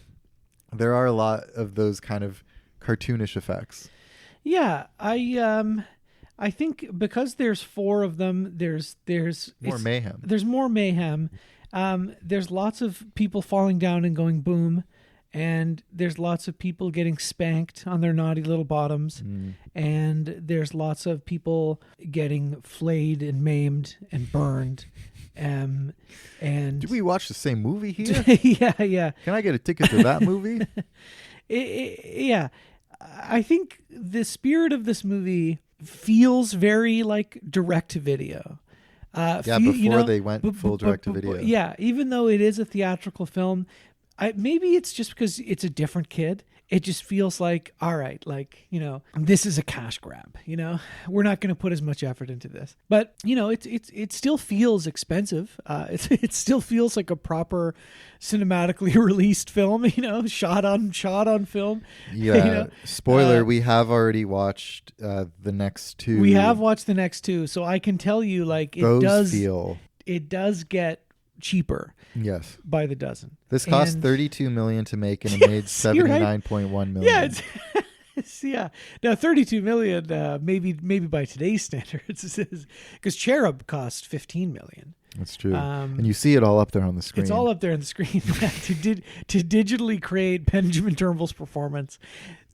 there are a lot of those kind of cartoonish effects. Yeah, I think because there's 4 of them, there's more mayhem. There's more mayhem. There's lots of people falling down and going boom. and there's lots of people getting spanked on their naughty little bottoms, and there's lots of people getting flayed and maimed and burned. And Did we watch the same movie here? yeah. Can I get a ticket to that movie? Yeah. I think the spirit of this movie feels very like direct to video. Before they went full direct to video. Yeah, even though it is a theatrical film, maybe it's just because it's a different kid. It just feels like, all right, like, this is a cash grab, we're not going to put as much effort into this, but it still feels expensive. It still feels like a proper cinematically released film, shot on film. Yeah. Spoiler. We have already watched the next two. We have watched the next two. So I can tell you, like, it does get cheaper. Yes. By the dozen. This cost $32 million to make, and it made $79.1 million. Yeah, now $32 million, maybe by today's standards, because Cherub cost $15 million. That's true, and you see it all up there on the screen. It's all up there on the screen. To digitally create Benjamin Turnbull's performance.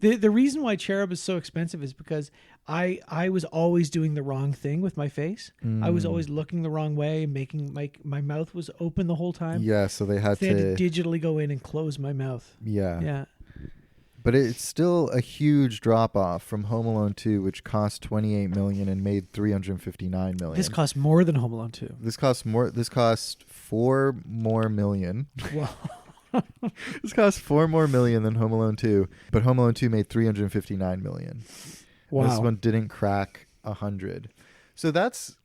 The reason why Cherub is so expensive is because I was always doing the wrong thing with my face. I was always looking the wrong way, making my mouth was open the whole time. Yeah, so they had to digitally go in and close my mouth. Yeah. But it's still a huge drop off from Home Alone 2, which cost $28 million and made $359 million. This cost more than Home Alone 2. This cost $4 more million. Wow. This cost $4 more million than Home Alone 2, but Home Alone 2 made $359 million. Wow. This one didn't crack 100. So that's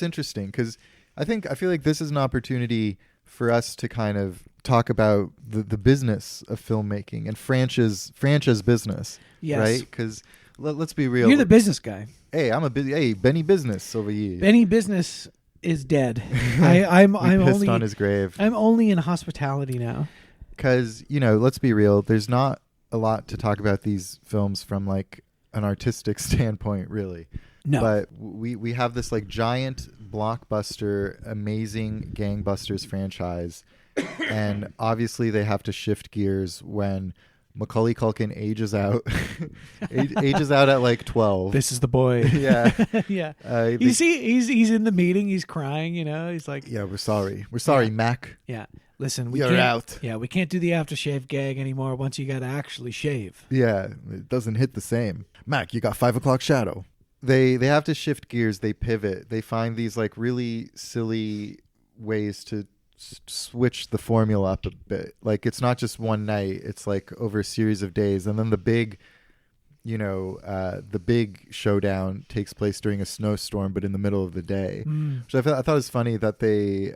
interesting, because I feel like this is an opportunity for us to kind of talk about the business of filmmaking and franchise business. Yes. Right? Because let's be real. You're the business guy. Hey, Benny Business over here. Benny Business is dead. I'm pissed only on his grave. I'm only in hospitality now. Because, let's be real, there's not a lot to talk about these films from like an artistic standpoint, really. No. But we have this like giant blockbuster, amazing gangbusters franchise, and obviously they have to shift gears when Macaulay Culkin ages out, ages out at like 12. This is the boy. Yeah, yeah. He's in the meeting. He's crying. He's like, yeah, we're sorry, Mac. Yeah. Listen, we You're can't, out. Yeah, we can't do the aftershave gag anymore once you got to actually shave. Yeah, it doesn't hit the same. Mac, you got 5 o'clock shadow. They have to shift gears. They pivot. They find these like really silly ways to switch the formula up a bit. Like, it's not just one night. It's like over a series of days. And then the big showdown takes place during a snowstorm, but in the middle of the day. Which I thought it was funny that they...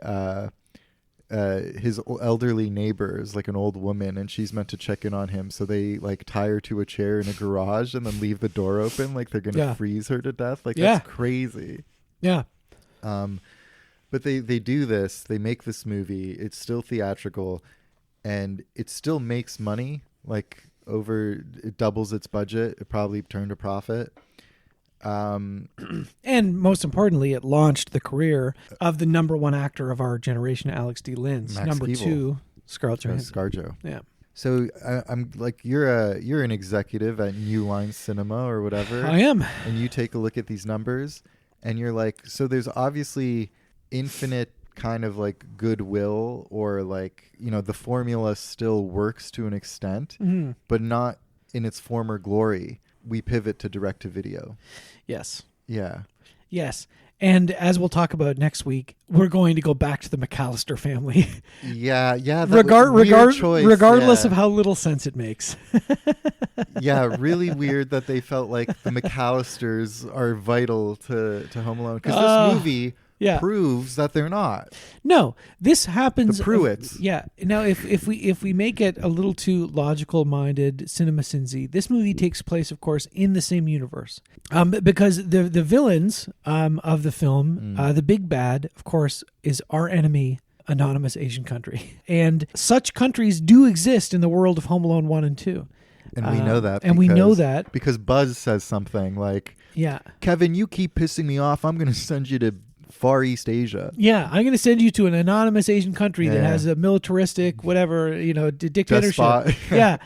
his elderly neighbor is like an old woman, and she's meant to check in on him, so they like tie her to a chair in a garage and then leave the door open like they're gonna freeze her to death. Like, that's crazy. Yeah. But they do this, they make this movie, it's still theatrical, and it still makes money. Like, it doubles its budget. It probably turned a profit. And most importantly, it launched the career of the number one actor of our generation, Alex D. Linz. Max Number Keeble. 2, Scarlett Johansson. ScarJo. Yeah. So I'm like, you're an executive at New Line Cinema or whatever. I am. And you take a look at these numbers, and you're like, so there's obviously infinite kind of like goodwill, or like, the formula still works to an extent, but not in its former glory. We pivot to direct to video. Yes. Yeah. Yes. And as we'll talk about next week, we're going to go back to the McAllister family. Yeah. Regardless of how little sense it makes. Yeah, really weird that they felt like the McAllisters are vital to Home Alone, because this movie proves that they're not. No, this happens. The Pruitts. Yeah. Now, if we make it a little too logical-minded, cinema sinsy, this movie takes place, of course, in the same universe, because the villains of the film, the big bad, of course, is our enemy, anonymous Asian country, and such countries do exist in the world of Home Alone 1 and 2. And we know that. And we know that because Buzz says something like, "Yeah, Kevin, you keep pissing me off. I'm going to send you to Far East Asia. Yeah, I'm going to send you to an anonymous Asian country that Yeah. has a militaristic, whatever, dictatorship. Despot. Yeah.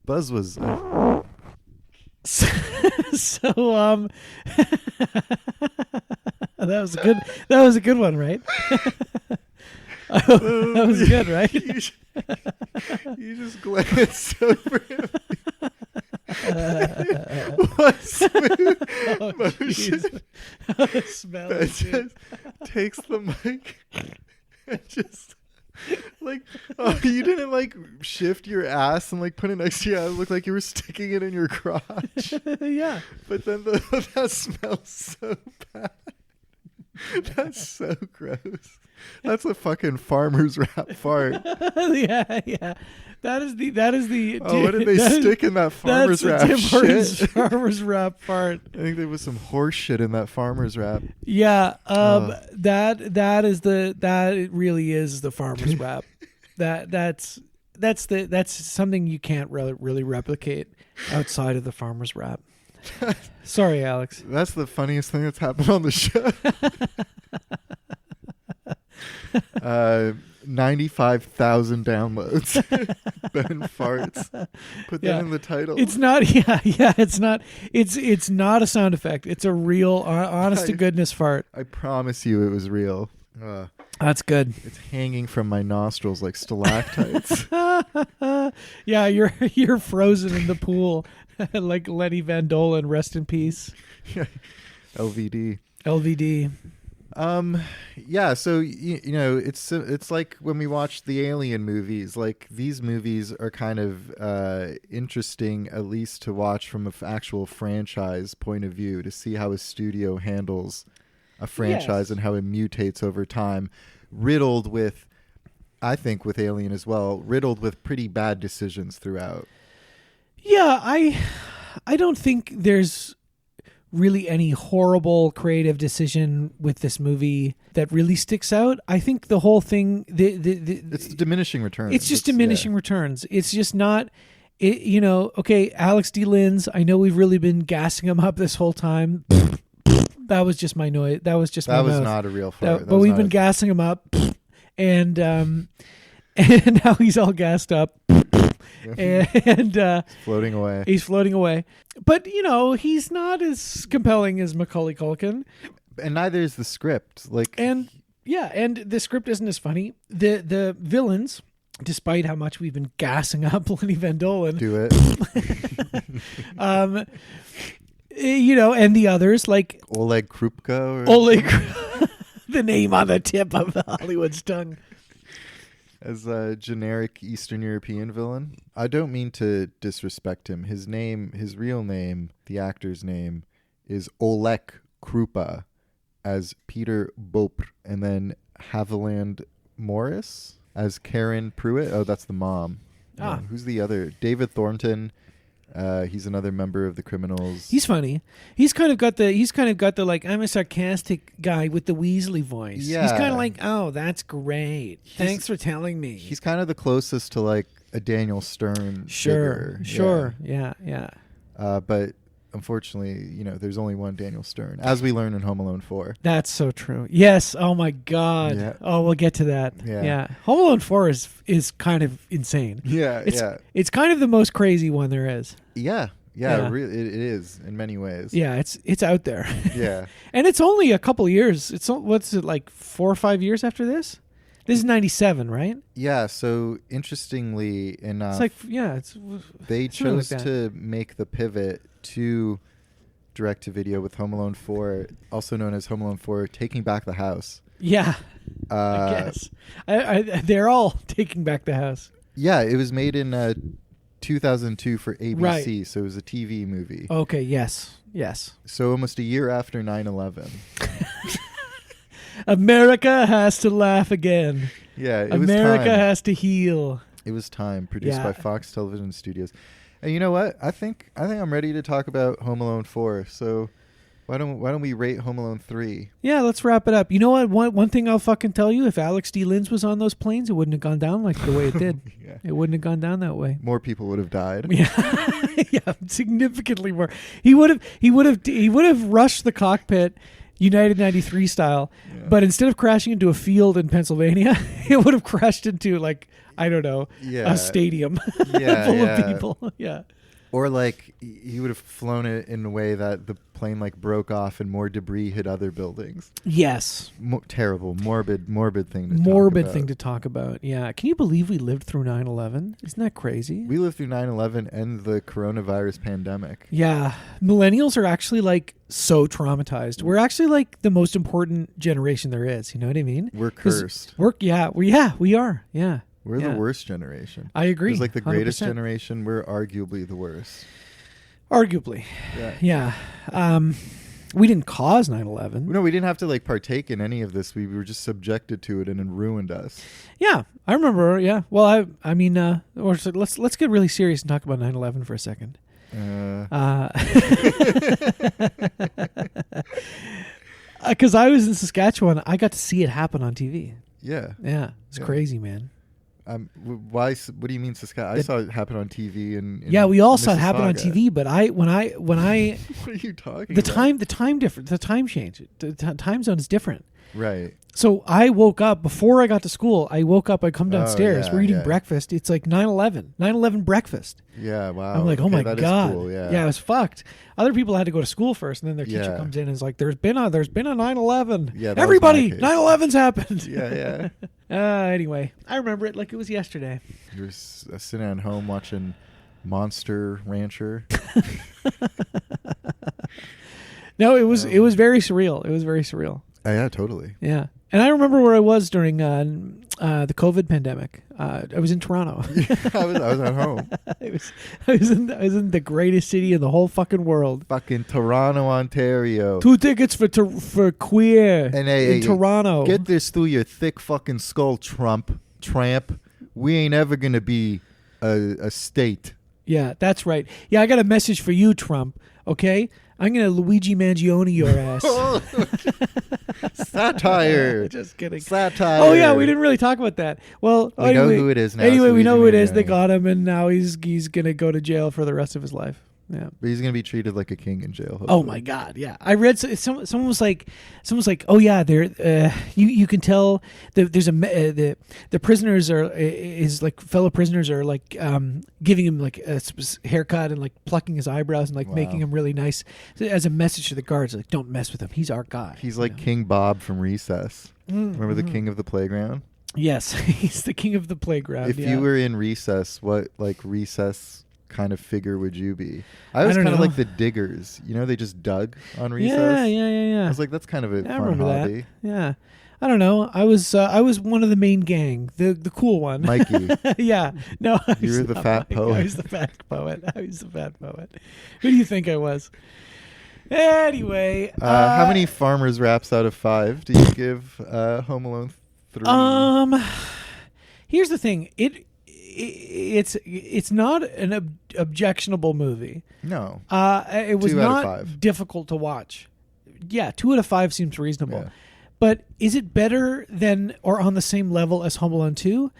Buzz was So that was a good one, right? That was good, right? You just glanced over him. What smooth motion Smell that it, dude. just takes the mic and just like, oh, you didn't like shift your ass and like put it next to you. It looked like you were sticking it in your crotch. Yeah. But then that smells so bad. That's so gross. That's a fucking farmer's rap fart. Yeah. That is the. Oh, what did they stick in that farmer's that's rap Tim Hortons shit? farmer's rap part. I think there was some horse shit in that farmer's rap. Yeah. That really is the farmer's rap. That's something you can't really replicate outside of the farmer's rap. Sorry, Alex. That's the funniest thing that's happened on the show. 95,000 downloads. Ben farts. Put that in the title. It's not. Yeah. It's not. It's not a sound effect. It's a real, honest to goodness fart. I promise you, it was real. That's good. It's hanging from my nostrils like stalactites. Yeah, you're frozen in the pool, like Lenny Van Dolen. Rest in peace. LVD. LVD. Yeah, so you know, it's like when we watch the Alien movies. Like, these movies are kind of interesting, at least to watch from an actual franchise point of view, to see how a studio handles a franchise and how it mutates over time, riddled with, I think with Alien as well, riddled with pretty bad decisions throughout. Yeah, I don't think there's really any horrible creative decision with this movie that really sticks out. I think the whole thing, it's diminishing returns. It's just diminishing returns. It's just not, okay, Alex D. Linz, I know we've really been gassing him up this whole time. That was just my noise. That was just my mouth. Not a real fart. But we've been gassing him up, and now he's all gassed up. And floating away. He's floating away. But, he's not as compelling as Macaulay Culkin. And neither is the script. And the script isn't as funny. The villains, despite how much we've been gassing up Lenny Van Dolen. Do it. And the others, like Oleg Krupka. The name on the tip of Hollywood's tongue. As a generic Eastern European villain. I don't mean to disrespect him. His real name, the actor's name, is Oleg Krupa, as Peter Bopr, and then Haviland Morris as Karen Pruitt. Oh, that's the mom. Who's the other? David Thornton. He's another member of the Criminals. He's funny. He's kind of got the like, I'm a sarcastic guy with the Weasley voice. Yeah. He's kind of like, oh, that's great. Thanks for telling me. He's kind of the closest to like a Daniel Stern figure. Sure. Yeah. But unfortunately, there's only one Daniel Stern, as we learn in Home Alone 4. That's so true. Yes. Oh my God. Yeah. Oh, we'll get to that. Yeah. Home Alone 4 is kind of insane. It's kind of the most crazy one there is. Yeah. Really, it is in many ways. Yeah, it's out there. Yeah. And it's only a couple years. What's it, like 4 or 5 years after this? This is 97, right? Yeah, so interestingly enough, they chose to make the pivot to direct-to-video with Home Alone 4, also known as Home Alone 4 Taking Back the House. Yeah, I guess. They're all taking back the house. Yeah, it was made in 2002 for ABC, right. So it was a TV movie. Okay, yes. So almost a year after 9/11. America has to laugh again. Yeah, it America was time. has to heal. It was time. Produced by Fox Television Studios. And you know what? I think I'm ready to talk about Home Alone 4. So Why don't we rate Home Alone 3? Yeah, let's wrap it up. You know what? One thing I'll fucking tell you: if Alex D. Linz was on those planes, it wouldn't have gone down like the way it did. Yeah. It wouldn't have gone down that way. More people would have died. Yeah, yeah, significantly more. He would have rushed the cockpit, United 93 style, but instead of crashing into a field in Pennsylvania, it would have crashed into like, I don't know, a stadium full of people. Yeah. Or like he would have flown it in a way that the plane like broke off and more debris hit other buildings. Yes. Terrible, morbid thing to talk about. Yeah. Can you believe we lived through 9/11? Isn't that crazy? We lived through 9/11 and the coronavirus pandemic. Yeah. Millennials are actually like so traumatized. We're actually like the most important generation there is. You know what I mean? We're cursed. We are. Yeah. We're the worst generation. I agree. It's like the greatest 100%. generation. We're arguably the worst. Arguably. Yeah. We didn't cause 9/11. No, we didn't have to like partake in any of this. We were just subjected to it and it ruined us. Yeah, I remember. Yeah. Well, I mean, let's get really serious and talk about 9/11 for a second. Because I was in Saskatchewan, I got to see it happen on TV. Yeah. Yeah, it's crazy, man. Why? What do you mean, Saskatchewan? I saw it happen on TV and we all saw it happen on TV. But when I what are you talking? The time different. The time change. The time zone is different. Right. So I woke up before I got to school. I come downstairs. We're eating breakfast. It's like 9/11 breakfast. Yeah, wow. I'm like, oh my God. Cool, yeah, it was fucked. Other people had to go to school first, and then their teacher comes in and is like, there's been a 9/11. Yeah, everybody, 9/11's happened. Yeah. Anyway, I remember it like it was yesterday. You were sitting at home watching Monster Rancher. No, it was very surreal. It was very surreal. Yeah, totally. Yeah. And I remember where I was during the COVID pandemic. I was in Toronto. I was at home. I was in the greatest city in the whole fucking world. Fucking Toronto, Ontario. 2 tickets for queer in Toronto. Get this through your thick fucking skull, tramp. We ain't ever gonna be a state. Yeah, that's right. Yeah, I got a message for you, Trump. Okay, I'm gonna Luigi Mangione your ass. Satire. Just kidding. Satire. Oh yeah, we didn't really talk about that. Well, we know who it is now. Anyway, we know who it is. They got him, and now he's gonna go to jail for the rest of his life. Yeah, but he's gonna be treated like a king in jail. Hopefully. Oh my God, yeah. I read someone was like, oh yeah, there. You can tell there's the prisoners are his like fellow prisoners are like giving him like a haircut and like plucking his eyebrows and like making him really nice as a message to the guards, like don't mess with him. He's our guy. He's like King Bob from Recess. Remember the King of the Playground? Yes, he's the king of the playground. If you were in Recess, what like Recess kind of figure would you be? I was kind of like the diggers. You know, they just dug on Recess. Yeah. I was like, that's kind of a fun hobby. That. Yeah. I don't know. I was one of the main gang, the cool one. Mikey. Yeah. No. You were the fat poet. I was the fat poet. Who do you think I was? Anyway. How many farmers raps out of 5 do you give Home Alone 3? Here's the thing. It's not an objectionable movie. No. It was 2 out not of 5. difficult to watch. Yeah, 2 out of 5 seems reasonable. Yeah. But is it better than or on the same level as Home Alone 2?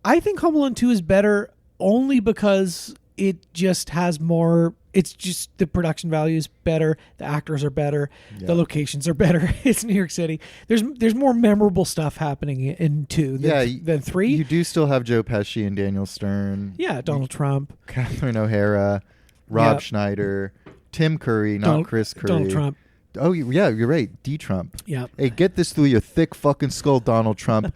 I think Home Alone 2 is better only because it just has more. It's just the production value is better. The actors are better. Yeah. The locations are better. It's New York City. There's more memorable stuff happening in 2 than 3. You do still have Joe Pesci and Daniel Stern. Yeah, Donald Trump. Catherine O'Hara, Rob Schneider, Tim Curry, not Chris Curry. Donald Trump. Oh, yeah, you're right. D-Trump. Yeah. Hey, get this through your thick fucking skull, Donald Trump.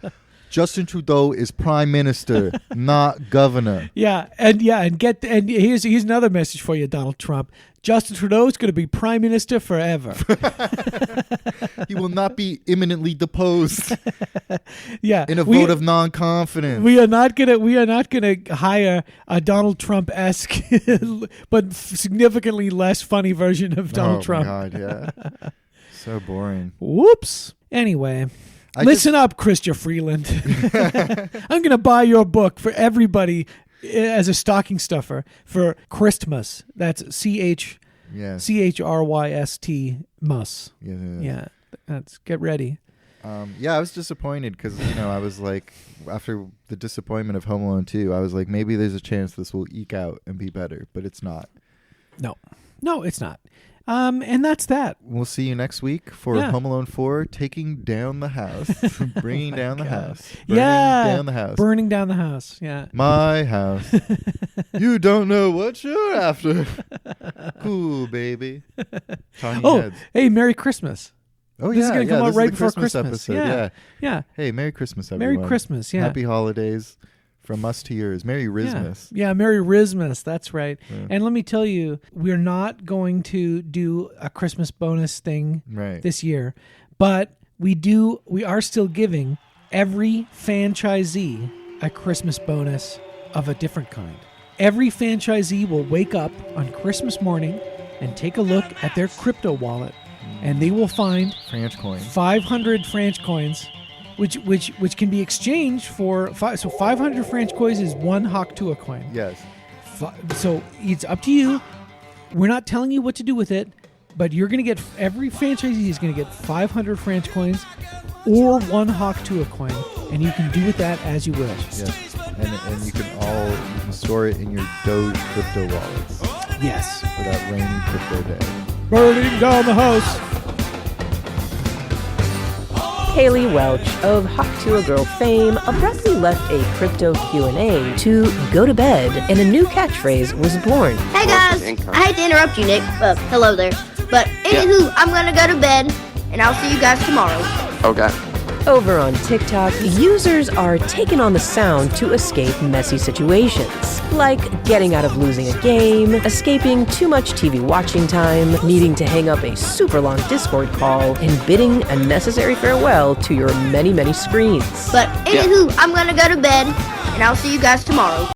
Justin Trudeau is prime minister, not governor. Yeah, and here's another message for you, Donald Trump. Justin Trudeau is going to be prime minister forever. He will not be imminently deposed. Yeah, in a vote of non-confidence. We are not gonna hire a Donald Trump-esque, but significantly less funny version of Donald Trump. Oh my God, yeah, so boring. Whoops. Anyway. Listen up, Chrystia Freeland. I'm going to buy your book for everybody as a stocking stuffer for Christmas. That's CH. Yeah. CHRYST Mus. Yeah. Yeah. That's get ready. Yeah, I was disappointed because, I was like, after the disappointment of Home Alone 2, I was like, maybe there's a chance this will eke out and be better, but it's not. No, it's not. And that's that. We'll see you next week for Home Alone 4, taking down the house, bringing down the house. Down the house. Burning down the house. Yeah. My house. You don't know what you're after. Cool, baby. Talking heads. Hey, Merry Christmas. Oh, this is going to come out right before Christmas. Episode. Yeah. Hey, Merry Christmas, everyone. Merry Christmas, yeah. Happy holidays from us to yours. Merry Rismas. Yeah, Merry Rismas. That's right. Yeah. And let me tell you, we're not going to do a Christmas bonus thing this year, but we are still giving every franchisee a Christmas bonus of a different kind. Every franchisee will wake up on Christmas morning and take a look at their crypto wallet, and they will find FranchCoins. 500 FranchCoins, which can be exchanged for 500 FranchCoins is one Hawk-Tua coin. Yes. So it's up to you. We're not telling you what to do with it, but you're going to get, every franchisee is going to get 500 FranchCoins or one Hawk-Tua coin, and you can do with that as you wish. Yes. And you can store it in your Doge crypto wallets. Yes. For that rainy crypto day. Burning down the house. Haley Welch of Hawk-Tua Girl fame abruptly left a crypto Q&A to go to bed, and a new catchphrase was born. Hey guys, I hate to interrupt you, Nick. Hello there. But anywho, I'm gonna go to bed, and I'll see you guys tomorrow. Okay. Over on TikTok, users are taking on the sound to escape messy situations, like getting out of losing a game, escaping too much TV watching time, needing to hang up a super long Discord call, and bidding a necessary farewell to your many, many screens. But anywho, I'm gonna go to bed, and I'll see you guys tomorrow.